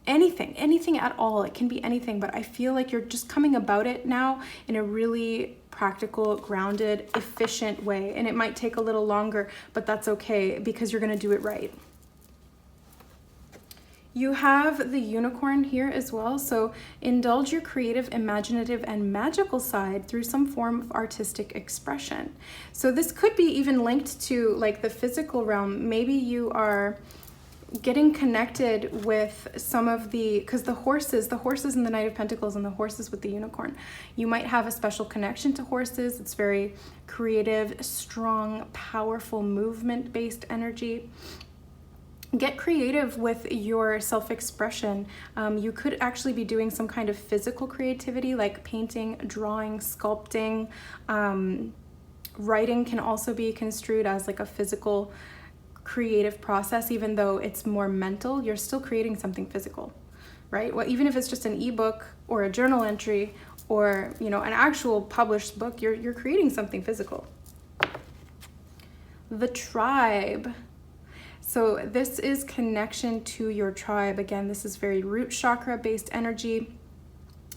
anything at all. It can be anything, but I feel like you're just coming about it now in a really practical, grounded, efficient way. And it might take a little longer, but that's okay because you're going to do it right. You have the unicorn here as well. So indulge your creative, imaginative, and magical side through some form of artistic expression. So this could be even linked to like the physical realm. Maybe you are getting connected with some of the, because the horses in the Knight of Pentacles and the horses with the unicorn, you might have a special connection to horses. It's very creative, strong, powerful, movement-based energy. Get creative with your self-expression. You could actually be doing some kind of physical creativity like painting, drawing, sculpting. Writing can also be construed as like a physical creative process. Even though it's more mental, you're still creating something physical, right? Well, even if it's just an ebook or a journal entry or, you know, an actual published book, you're creating something physical. The tribe. So this is connection to your tribe. Again, this is very root chakra based energy.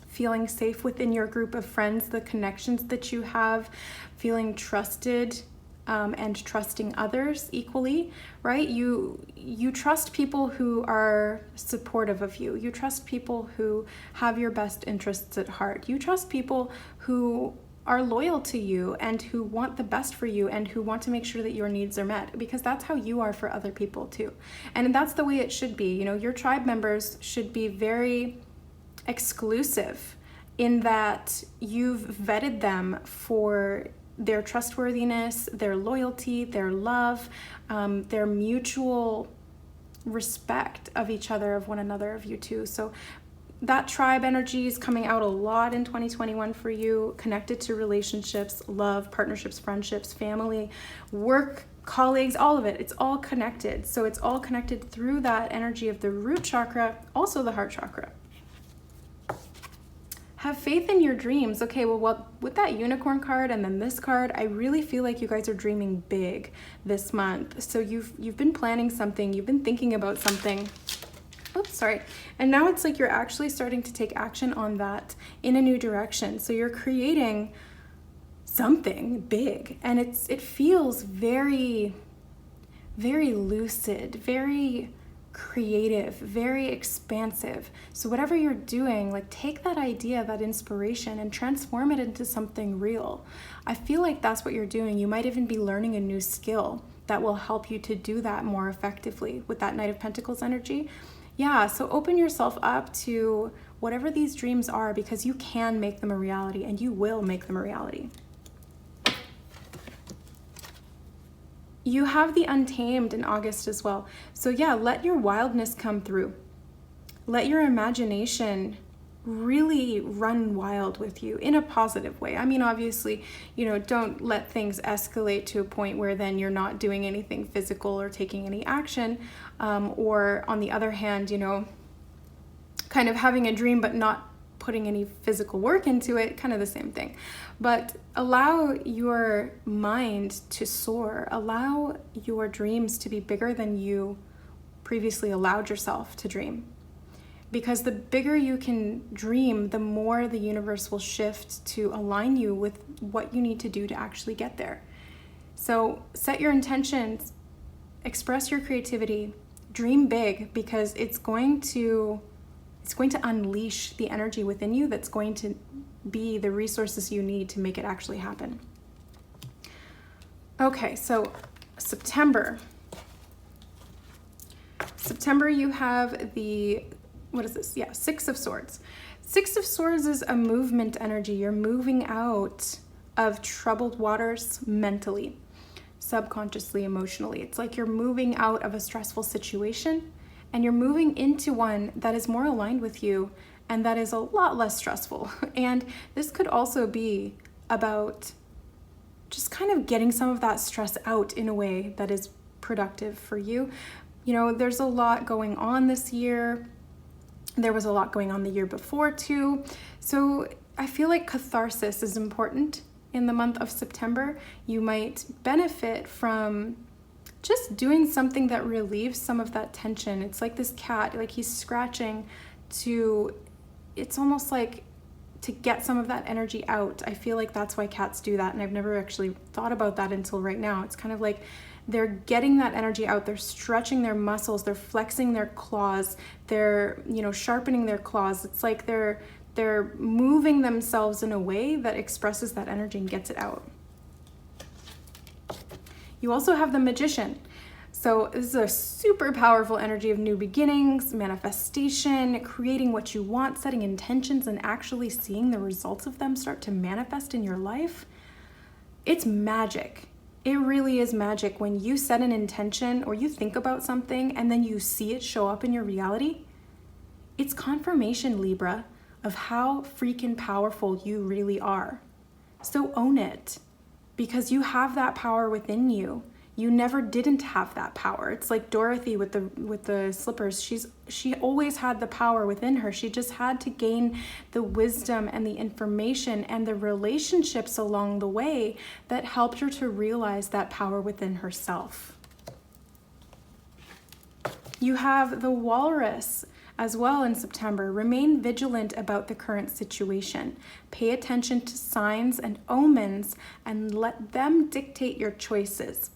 Feeling safe within your group of friends, the connections that you have, feeling trusted and trusting others equally, right? You trust people who are supportive of you. You trust people who have your best interests at heart. You trust people who are loyal to you and who want the best for you and who want to make sure that your needs are met, because that's how you are for other people too. And that's the way it should be. You know, your tribe members should be very exclusive in that you've vetted them for their trustworthiness, their loyalty, their love, their mutual respect of each other, of one another, of you too. So that tribe energy is coming out a lot in 2021 for you, connected to relationships, love, partnerships, friendships, family, work, colleagues, all of it. It's all connected. So it's all connected through that energy of the root chakra, also the heart chakra. Have faith in your dreams. Okay, well, with that unicorn card and then this card, I really feel like you guys are dreaming big this month. So you've been planning something, you've been thinking about something. Oops, sorry. And now it's like you're actually starting to take action on that in a new direction. So you're creating something big, and it feels very, very lucid, very creative, very expansive. So whatever you're doing, like take that idea, that inspiration, and transform it into something real. I feel like that's what you're doing. You might even be learning a new skill that will help you to do that more effectively with that Knight of Pentacles energy. Yeah, so open yourself up to whatever these dreams are, because you can make them a reality, and you will make them a reality. You have the Untamed in August as well. So yeah, let your wildness come through. Let your imagination really run wild with you in a positive way. I mean, obviously, don't let things escalate to a point where then you're not doing anything physical or taking any action. Or on the other hand, kind of having a dream but not putting any physical work into it, kind of the same thing. But allow your mind to soar. Allow your dreams to be bigger than you previously allowed yourself to dream. Because the bigger you can dream, the more the universe will shift to align you with what you need to do to actually get there. So set your intentions, express your creativity, dream big, because it's going to unleash the energy within you that's going to be the resources you need to make it actually happen. Okay, so September, you have the, what is this? Yeah, Six of Swords. Six of Swords is a movement energy. You're moving out of troubled waters mentally, subconsciously, emotionally. It's like you're moving out of a stressful situation, and you're moving into one that is more aligned with you and that is a lot less stressful. And this could also be about just kind of getting some of that stress out in a way that is productive for you. There's a lot going on this year. There was a lot going on the year before too. So I feel like catharsis is important in the month of September. You might benefit from just doing something that relieves some of that tension. It's like this cat, like he's scratching it's almost like to get some of that energy out. I feel like that's why cats do that, and I've never actually thought about that until right now. It's kind of like they're getting that energy out. They're stretching their muscles, they're flexing their claws, they're, sharpening their claws. It's like they're moving themselves in a way that expresses that energy and gets it out. You also have the Magician. So this is a super powerful energy of new beginnings, manifestation, creating what you want, setting intentions, and actually seeing the results of them start to manifest in your life. It's magic. It really is magic when you set an intention or you think about something and then you see it show up in your reality. It's confirmation, Libra, of how freaking powerful you really are. So own it. Because you have that power within you. You never didn't have that power. It's like Dorothy with the slippers. She always had the power within her. She just had to gain the wisdom and the information and the relationships along the way that helped her to realize that power within herself. You have the Walrus as well in September. Remain vigilant about the current situation. Pay attention to signs and omens and let them dictate your choices.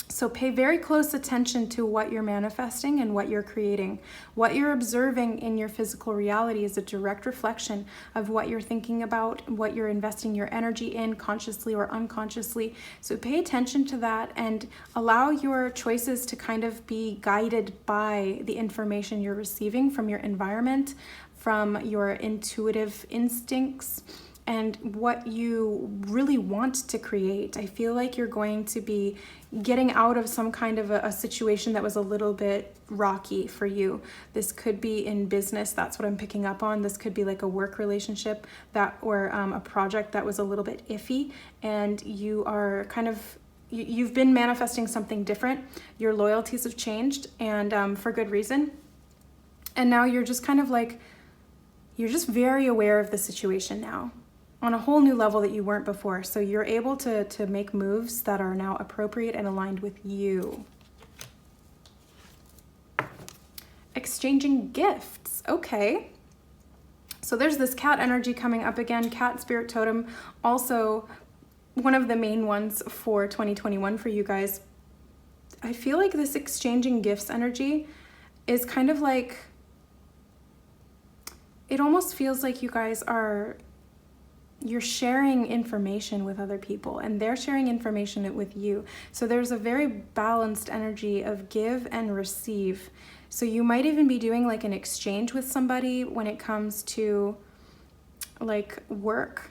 So pay very close attention to what you're manifesting and what you're creating. What you're observing in your physical reality is a direct reflection of what you're thinking about, what you're investing your energy in, consciously or unconsciously. So pay attention to that and allow your choices to kind of be guided by the information you're receiving from your environment, from your intuitive instincts, and what you really want to create. I feel like you're going to be getting out of some kind of a situation that was a little bit rocky for you. This could be in business, that's what I'm picking up on. This could be like a work relationship or a project that was a little bit iffy, and you are kind of, you've been manifesting something different. Your loyalties have changed, and for good reason. And now you're just kind of like you're just very aware of the situation now on a whole new level that you weren't before. So you're able to make moves that are now appropriate and aligned with you. Exchanging gifts. Okay. So there's this cat energy coming up again. Cat spirit totem, also one of the main ones for 2021 for you guys. I feel like this exchanging gifts energy is kind of like, it almost feels like you guys you're sharing information with other people and they're sharing information with you. So there's a very balanced energy of give and receive. So you might even be doing like an exchange with somebody when it comes to like work.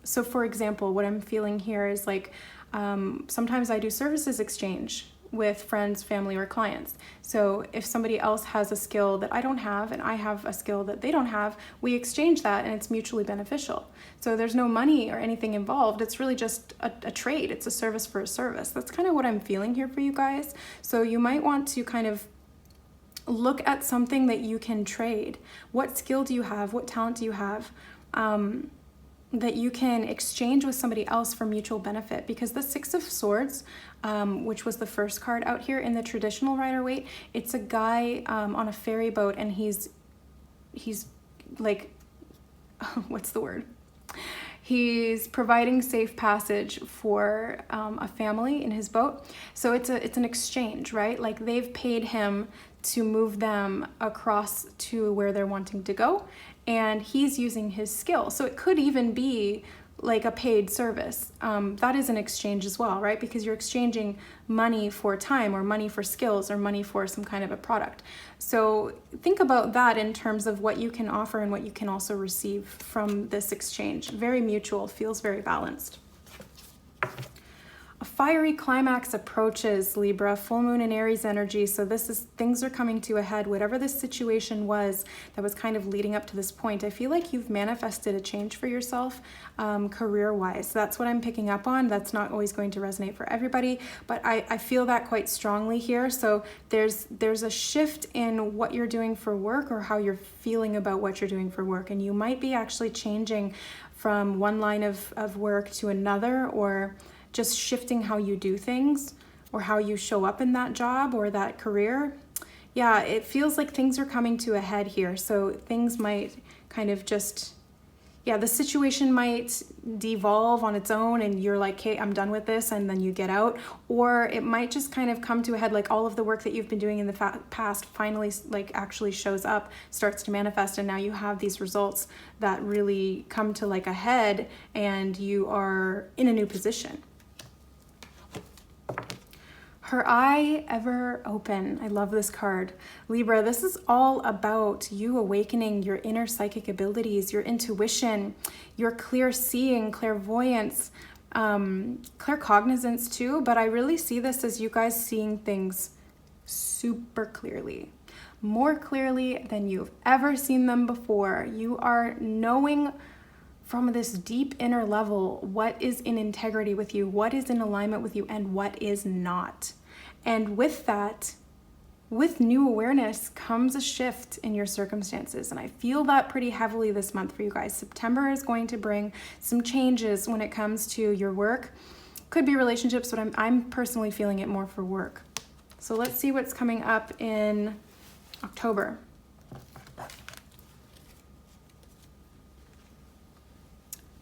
So for example, what I'm feeling here is like, sometimes I do services exchange with friends, family, or clients. So if somebody else has a skill that I don't have and I have a skill that they don't have, we exchange that and it's mutually beneficial. So there's no money or anything involved. It's really just a trade. It's a service for a service. That's kind of what I'm feeling here for you guys. So you might want to kind of look at something that you can trade. What skill do you have? What talent do you have? That you can exchange with somebody else for mutual benefit, because the Six of Swords, which was the first card out here in the traditional Rider-Waite, it's a guy on a ferry boat, and he's like, what's the word? He's providing safe passage for a family in his boat. So it's an exchange, right? Like they've paid him to move them across to where they're wanting to go, and he's using his skill. So it could even be like a paid service. That is an exchange as well, right? Because you're exchanging money for time, or money for skills, or money for some kind of a product. So think about that in terms of what you can offer and what you can also receive from this exchange. Very mutual, feels very balanced. A fiery climax approaches, Libra, full moon in Aries energy. So things are coming to a head. Whatever this situation was that was kind of leading up to this point, I feel like you've manifested a change for yourself career-wise. That's what I'm picking up on. That's not always going to resonate for everybody, but I feel that quite strongly here. So there's a shift in what you're doing for work, or how you're feeling about what you're doing for work. And you might be actually changing from one line of work to another, or just shifting how you do things or how you show up in that job or that career. Yeah, it feels like things are coming to a head here. So things might kind of just, the situation might devolve on its own and you're like, hey, I'm done with this, and then you get out. Or it might just kind of come to a head, like all of the work that you've been doing in the past finally like actually shows up, starts to manifest, and now you have these results that really come to like a head and you are in a new position. Her eye ever open. I love this card. Libra, this is all about you awakening your inner psychic abilities, your intuition, your clear seeing, clairvoyance, claircognizance too. But I really see this as you guys seeing things super clearly, more clearly than you've ever seen them before. You are knowing from this deep inner level what is in integrity with you, what is in alignment with you, and what is not. And with that, with new awareness comes a shift in your circumstances. And I feel that pretty heavily this month for you guys. September is going to bring some changes when it comes to your work. Could be relationships, but I'm personally feeling it more for work. So let's see what's coming up in October.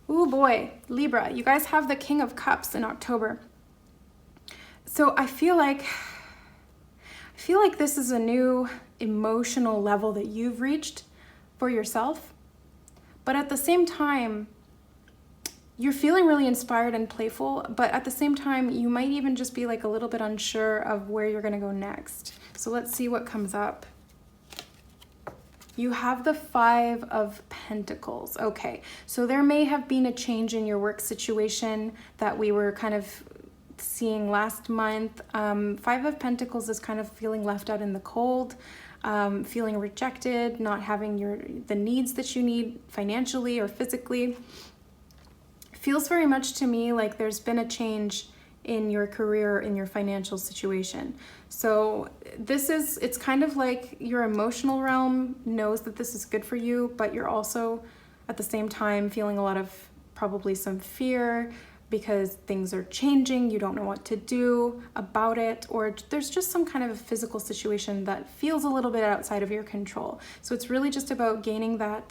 Ooh boy, Libra, you guys have the King of Cups in October. So I feel like this is a new emotional level that you've reached for yourself. But at the same time, you're feeling really inspired and playful, but at the same time, you might even just be like a little bit unsure of where you're gonna go next. So let's see what comes up. You have the Five of Pentacles. Okay, so there may have been a change in your work situation that we were kind of seeing last month. Five of Pentacles is kind of feeling left out in the cold, feeling rejected, not having the needs that you need financially or physically. Feels very much to me like there's been a change in your career, in your financial situation. So it's kind of like your emotional realm knows that this is good for you, but you're also at the same time feeling a lot of probably some fear because things are changing, you don't know what to do about it, or there's just some kind of a physical situation that feels a little bit outside of your control. So it's really just about gaining that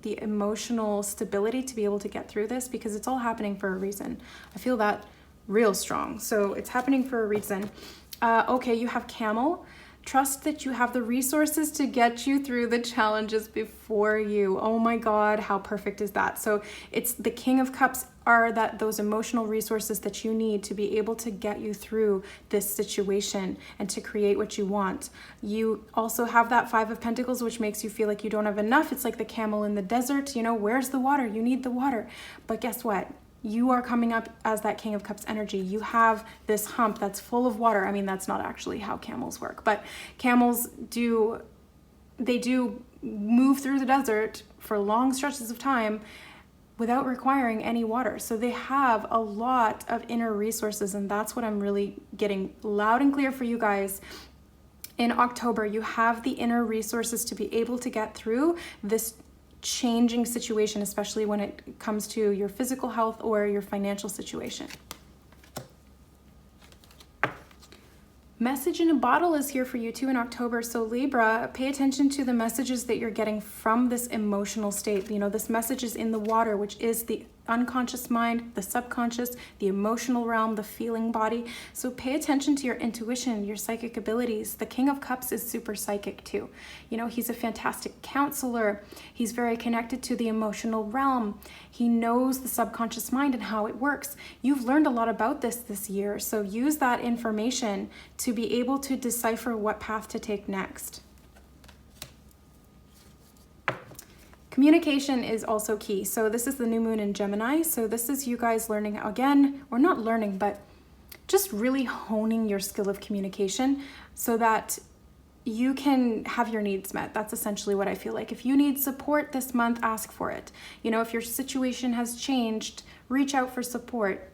the emotional stability to be able to get through this, because it's all happening for a reason. I feel that real strong. So it's happening for a reason. Okay, you have Camel. Trust that you have the resources to get you through the challenges before you. Oh my God, how perfect is that? So it's the King of Cups are those emotional resources that you need to be able to get you through this situation and to create what you want. You also have that Five of Pentacles, which makes you feel like you don't have enough. It's like the camel in the desert, you know, where's the water? You need the water. But guess what? You are coming up as that King of Cups energy. You have this hump that's full of water. I mean, that's not actually how camels work, but camels do move through the desert for long stretches of time without requiring any water. So they have a lot of inner resources, and that's what I'm really getting loud and clear for you guys. In October, you have the inner resources to be able to get through this changing situation, especially when it comes to your physical health or your financial situation. Message in a bottle is here for you too in October. So Libra, pay attention to the messages that you're getting from this emotional state. You know, this message is in the water, which is the unconscious mind, the subconscious, the emotional realm, the feeling body. So pay attention to your intuition, your psychic abilities. The King of Cups is super psychic too. You know, he's a fantastic counselor. He's very connected to the emotional realm. He knows the subconscious mind and how it works. You've learned a lot about this year, so use that information to be able to decipher what path to take next. Communication is also key. So this is the new moon in Gemini. So this is you guys learning again, or not learning, but just really honing your skill of communication so that you can have your needs met. That's essentially what I feel like. If you need support this month, ask for it. You know, if your situation has changed, reach out for support.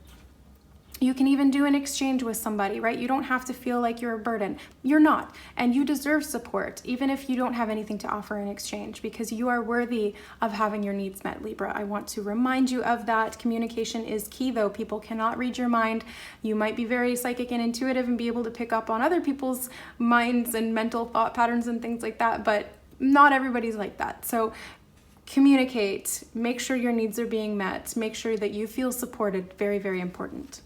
You can even do an exchange with somebody, right? You don't have to feel like you're a burden. You're not. And you deserve support, even if you don't have anything to offer in exchange, because you are worthy of having your needs met, Libra. I want to remind you of that. Communication is key, though. People cannot read your mind. You might be very psychic and intuitive and be able to pick up on other people's minds and mental thought patterns and things like that, but not everybody's like that. So communicate. Make sure your needs are being met. Make sure that you feel supported. Very, very important.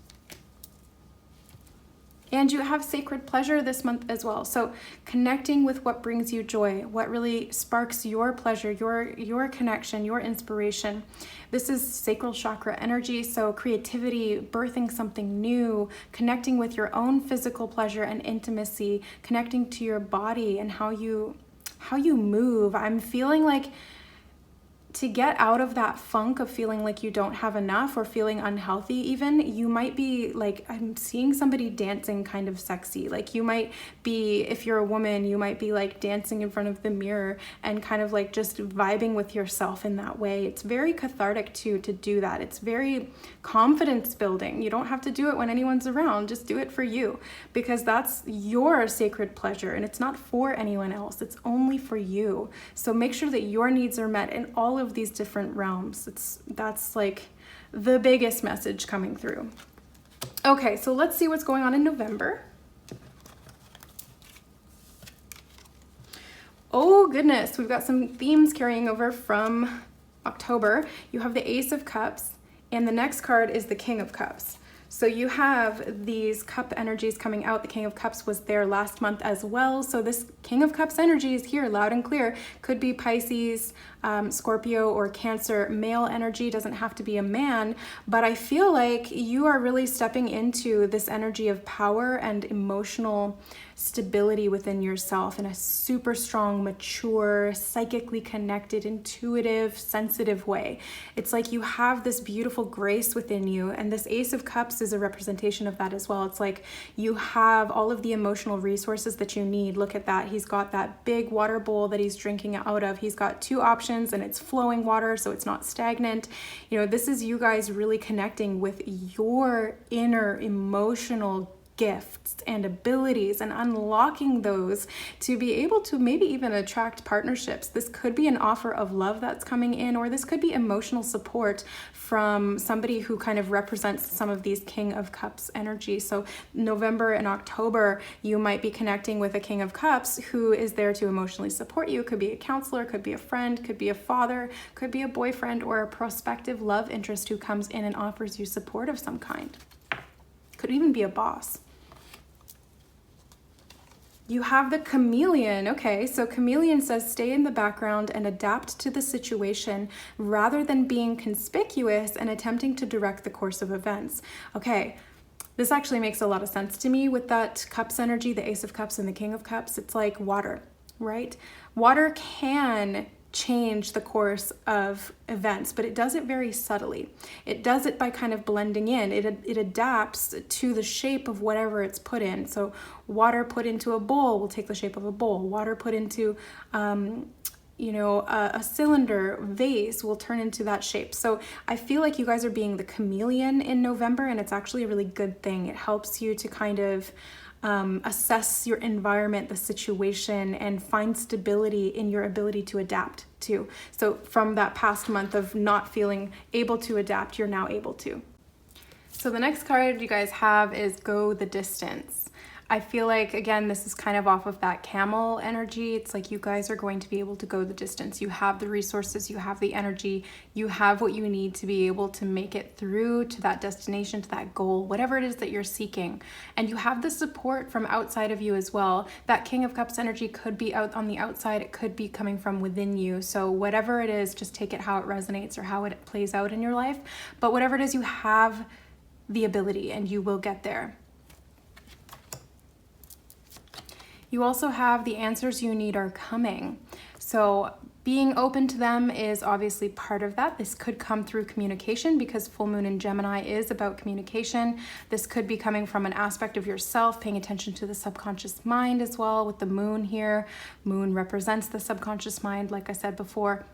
And you have sacred pleasure this month as well. So connecting with what brings you joy, what really sparks your pleasure, your connection, your inspiration. This is sacral chakra energy. So creativity, birthing something new, connecting with your own physical pleasure and intimacy, connecting to your body and how you move. I'm feeling like to get out of that funk of feeling like you don't have enough or feeling unhealthy even, you might be like, I'm seeing somebody dancing kind of sexy. Like you might be, if you're a woman, you might be like dancing in front of the mirror and kind of like just vibing with yourself in that way. It's very cathartic too to do that. It's very confidence building. You don't have to do it when anyone's around. Just do it for you, because that's your sacred pleasure and it's not for anyone else. It's only for you. So make sure that your needs are met in all of these different realms. That's like the biggest message coming through. Okay, so let's see what's going on in November. Oh goodness, we've got some themes carrying over from October. You have the Ace of Cups, and the next card is the King of Cups. So you have these cup energies coming out. The King of Cups was there last month as well. So this King of Cups energy is here loud and clear. Could be Pisces, Scorpio, or Cancer. Male energy, doesn't have to be a man, but I feel like you are really stepping into this energy of power and emotional stability within yourself in a super strong, mature, psychically connected, intuitive, sensitive way. It's like you have this beautiful grace within you, and this Ace of Cups is a representation of that as well. It's like you have all of the emotional resources that you need. Look at that. He's got that big water bowl that he's drinking out of. He's got two options, and it's flowing water, so it's not stagnant. You know, this is you guys really connecting with your inner emotional gifts and abilities and unlocking those to be able to maybe even attract partnerships. This could be an offer of love that's coming in, or this could be emotional support from somebody who kind of represents some of these King of Cups energy. So November and October, you might be connecting with a King of Cups who is there to emotionally support you. Could be a counselor, could be a friend, could be a father, could be a boyfriend, or a prospective love interest who comes in and offers you support of some kind. Could even be a boss. You have the Chameleon. Okay, so Chameleon says stay in the background and adapt to the situation rather than being conspicuous and attempting to direct the course of events. Okay, this actually makes a lot of sense to me with that Cups energy, the Ace of Cups and the King of Cups. It's like water, right? Water can change the course of events, but it does it very subtly. It does it by kind of blending in. It adapts to the shape of whatever it's put in. So water put into a bowl will take the shape of a bowl. Water put into a cylinder, vase will turn into that shape. So I feel like you guys are being the chameleon in November, and it's actually a really good thing. It helps you to kind of assess your environment, the situation, and find stability in your ability to adapt too. So from that past month of not feeling able to adapt, you're now able to. So the next card you guys have is Go the Distance. I feel like, again, this is kind of off of that camel energy. It's like you guys are going to be able to go the distance. You have the resources, you have the energy, you have what you need to be able to make it through to that destination, to that goal, whatever it is that you're seeking. And you have the support from outside of you as well. That King of Cups energy could be out on the outside. It could be coming from within you. So whatever it is, just take it how it resonates or how it plays out in your life. But whatever it is, you have the ability and you will get there. You also have the answers you need are coming. So being open to them is obviously part of that. This could come through communication because full moon in Gemini is about communication. This could be coming from an aspect of yourself, paying attention to the subconscious mind as well with the moon here. Moon represents the subconscious mind, like I said before.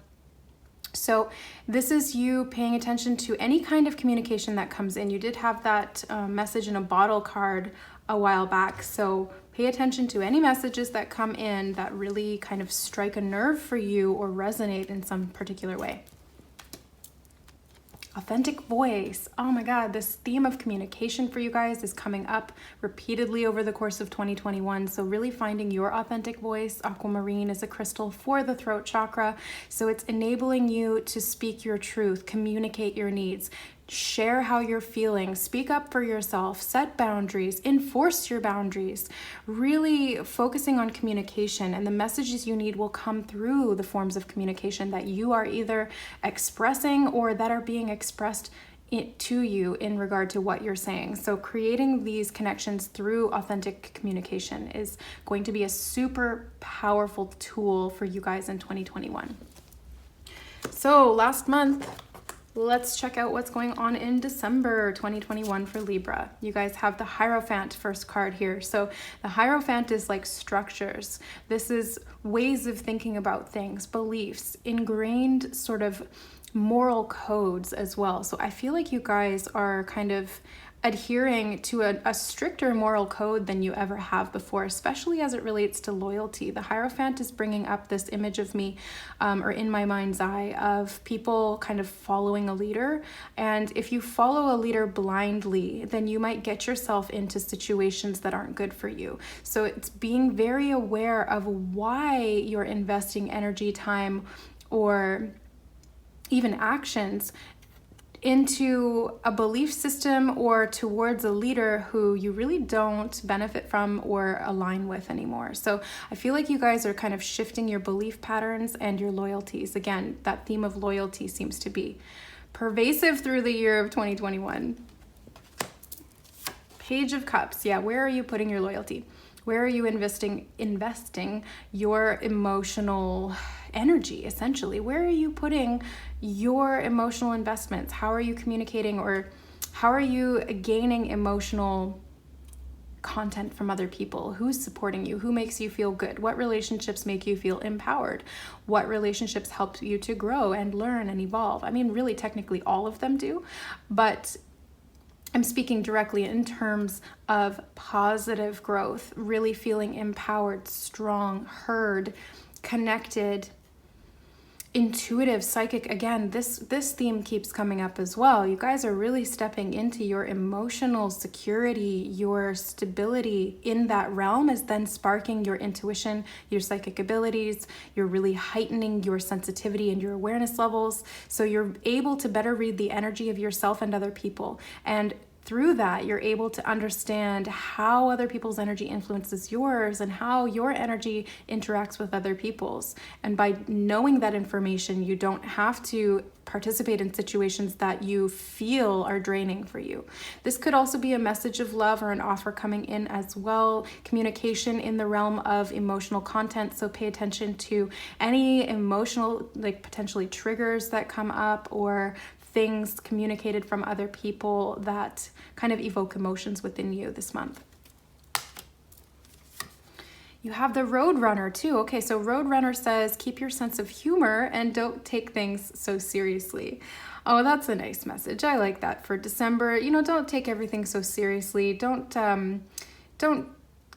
So this is you paying attention to any kind of communication that comes in. You did have that message in a bottle card a while back. So pay attention to any messages that come in that really kind of strike a nerve for you or resonate in some particular way. Authentic voice. Oh my God, this theme of communication for you guys is coming up repeatedly over the course of 2021. So really finding your authentic voice. Aquamarine is a crystal for the throat chakra. So it's enabling you to speak your truth, communicate your needs, share how you're feeling, speak up for yourself, set boundaries, enforce your boundaries, really focusing on communication, and the messages you need will come through the forms of communication that you are either expressing or that are being expressed to you in regard to what you're saying. So creating these connections through authentic communication is going to be a super powerful tool for you guys in 2021. So last month, let's check out what's going on in December 2021 for Libra. You guys have the Hierophant first card here. So the Hierophant is like structures. This is ways of thinking about things, beliefs, ingrained sort of moral codes as well. So I feel like you guys are kind of adhering to a stricter moral code than you ever have before, especially as it relates to loyalty. The Hierophant is bringing up this image of me, or in my mind's eye, of people kind of following a leader. And if you follow a leader blindly, then you might get yourself into situations that aren't good for you. So it's being very aware of why you're investing energy, time, or even actions into a belief system or towards a leader who you really don't benefit from or align with anymore. So I feel like you guys are kind of shifting your belief patterns and your loyalties. Again, that theme of loyalty seems to be pervasive through the year of 2021. Page of Cups. Yeah, where are you putting your loyalty? Where are you investing your emotional energy, essentially? Where are you putting your emotional investments? How are you communicating, or how are you gaining emotional content from other people? Who's supporting you? Who makes you feel good? What relationships make you feel empowered? What relationships help you to grow and learn and evolve? I mean, really, technically all of them do, but I'm speaking directly in terms of positive growth, really feeling empowered, strong, heard, connected, intuitive, psychic. Again, this theme keeps coming up as well. You guys are really stepping into your emotional security, your stability in that realm is then sparking your intuition, your psychic abilities. You're really heightening your sensitivity and your awareness levels. So you're able to better read the energy of yourself and other people. And through that, you're able to understand how other people's energy influences yours and how your energy interacts with other people's. And by knowing that information, you don't have to participate in situations that you feel are draining for you. This could also be a message of love or an offer coming in as well. Communication in the realm of emotional content. So pay attention to any emotional, like potentially triggers that come up, or things communicated from other people that kind of evoke emotions within you this month. You have the Roadrunner too. Okay, so Roadrunner says, keep your sense of humor and don't take things so seriously. Oh, that's a nice message. I like that for December. You know, don't take everything so seriously. Don't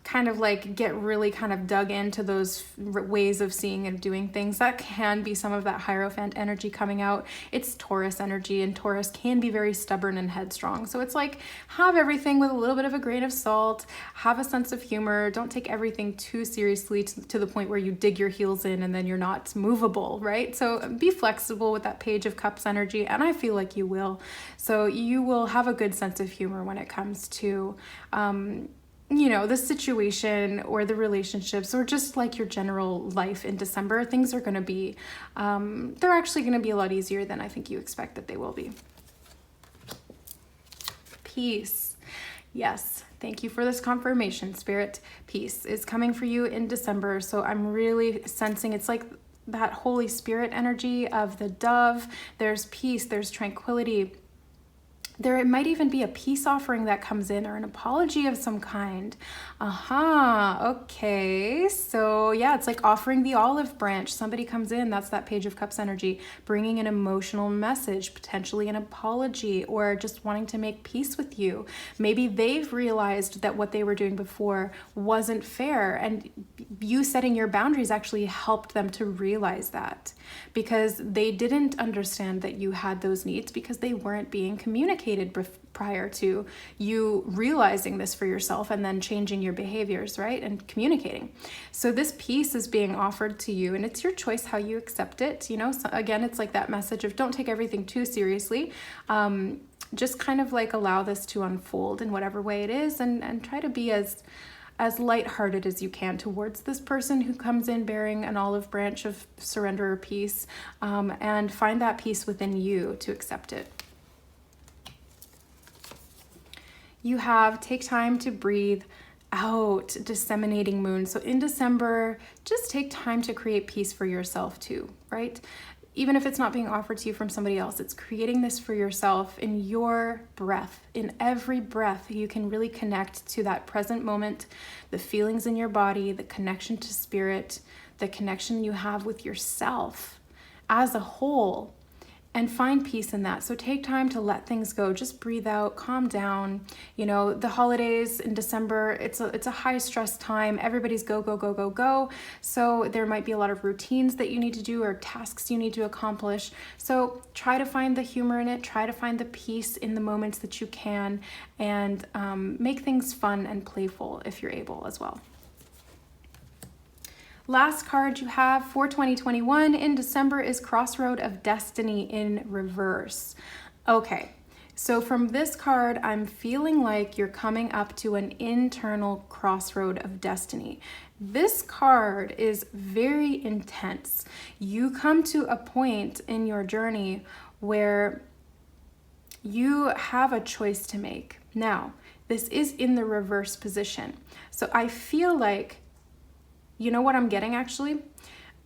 kind of like get really kind of dug into those ways of seeing and doing things. That can be some of that Hierophant energy coming out. It's Taurus energy, and Taurus can be very stubborn and headstrong. So it's like, have everything with a little bit of a grain of salt, have a sense of humor. Don't take everything too seriously to the point where you dig your heels in and then you're not movable, right? So be flexible with that Page of Cups energy, and I feel like you will. So you will have a good sense of humor when it comes to you know, the situation or the relationships, or just like your general life in December. Things are going to be, they're actually going to be a lot easier than I think you expect that they will be. Peace. Yes. Thank you for this confirmation, Spirit. Peace is coming for you in December. So I'm really sensing it's like that Holy Spirit energy of the dove. There's peace, there's tranquility. There might even be a peace offering that comes in, or an apology of some kind. Okay. So yeah, it's like offering the olive branch. Somebody comes in, that's that Page of Cups energy, bringing an emotional message, potentially an apology, or just wanting to make peace with you. Maybe they've realized that what they were doing before wasn't fair, and you setting your boundaries actually helped them to realize that, because they didn't understand that you had those needs because they weren't being communicated prior to you realizing this for yourself and then changing your behaviors, right? And communicating. So this peace is being offered to you, and it's your choice how you accept it. You know, so again, it's like that message of don't take everything too seriously. Just kind of like allow this to unfold in whatever way it is, and try to be as lighthearted as you can towards this person who comes in bearing an olive branch of surrender or peace, and find that peace within you to accept it. You have take time to breathe out, disseminating moon. So in December, just take time to create peace for yourself too, right? Even if it's not being offered to you from somebody else, it's creating this for yourself in your breath. In every breath, you can really connect to that present moment, the feelings in your body, the connection to spirit, the connection you have with yourself as a whole, and find peace in that. So take time to let things go. Just breathe out, calm down. You know, the holidays in December, it's a high stress time. Everybody's go, go, go, go, go. So there might be a lot of routines that you need to do, or tasks you need to accomplish. So try to find the humor in it. Try to find the peace in the moments that you can, and make things fun and playful if you're able as well. Last card you have for 2021 in December is Crossroad of Destiny in reverse. Okay, so from this card, I'm feeling like you're coming up to an internal crossroad of destiny. This card is very intense. You come to a point in your journey where you have a choice to make. Now, this is in the reverse position. So I feel like, you know what I'm getting actually?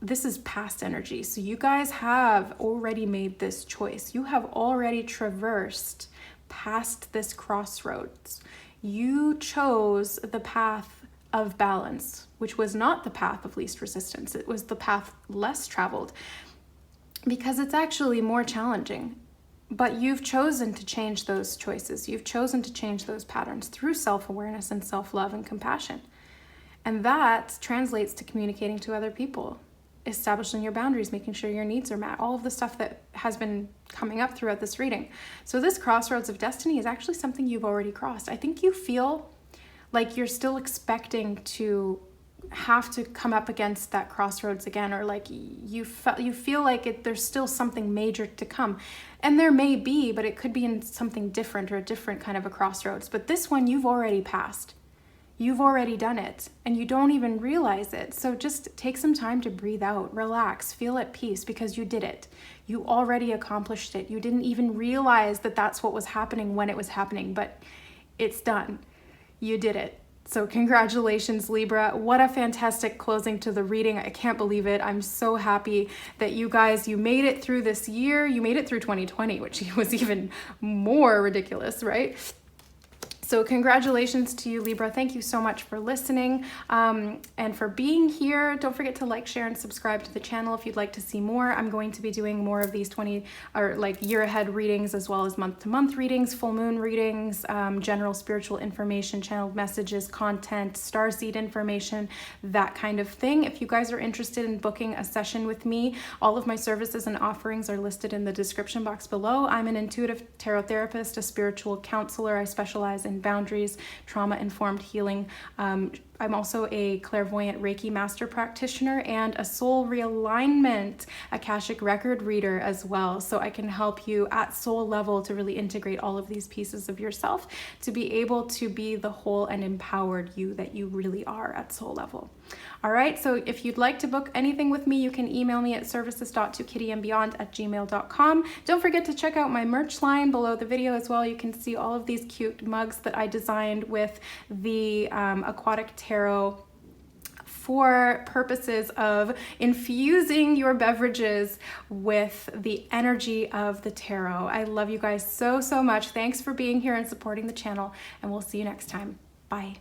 This is past energy. So you guys have already made this choice. You have already traversed past this crossroads. You chose the path of balance, which was not the path of least resistance. It was the path less traveled because it's actually more challenging. But you've chosen to change those choices. You've chosen to change those patterns through self-awareness and self-love and compassion. And that translates to communicating to other people, establishing your boundaries, making sure your needs are met, all of the stuff that has been coming up throughout this reading. So this crossroads of destiny is actually something you've already crossed. I think you feel like you're still expecting to have to come up against that crossroads again, or like you feel like there's still something major to come. And there may be, but it could be in something different or a different kind of a crossroads. But this one you've already passed. You've already done it and you don't even realize it. So just take some time to breathe out, relax, feel at peace because you did it. You already accomplished it. You didn't even realize that that's what was happening when it was happening, but it's done. You did it. So congratulations, Libra. What a fantastic closing to the reading. I can't believe it. I'm so happy that you made it through this year. You made it through 2020, which was even more ridiculous, right? So congratulations to you, Libra. Thank you so much for listening and for being here. Don't forget to like, share, and subscribe to the channel if you'd like to see more. I'm going to be doing more of these year ahead readings, as well as month-to-month readings, full moon readings, general spiritual information, channeled messages, content, starseed information, that kind of thing. If you guys are interested in booking a session with me, all of my services and offerings are listed in the description box below. I'm an intuitive tarot therapist, a spiritual counselor. I specialize in boundaries, trauma-informed healing. I'm also a clairvoyant Reiki master practitioner and a soul realignment Akashic record reader as well. So I can help you at soul level to really integrate all of these pieces of yourself to be able to be the whole and empowered you that you really are at soul level. All right, so if you'd like to book anything with me, you can email me at services.ToKittyandBeyond@gmail.com. Don't forget to check out my merch line below the video as well. You can see all of these cute mugs that I designed with the aquatic tarot for purposes of infusing your beverages with the energy of the tarot. I love you guys so, so much. Thanks for being here and supporting the channel, and we'll see you next time. Bye.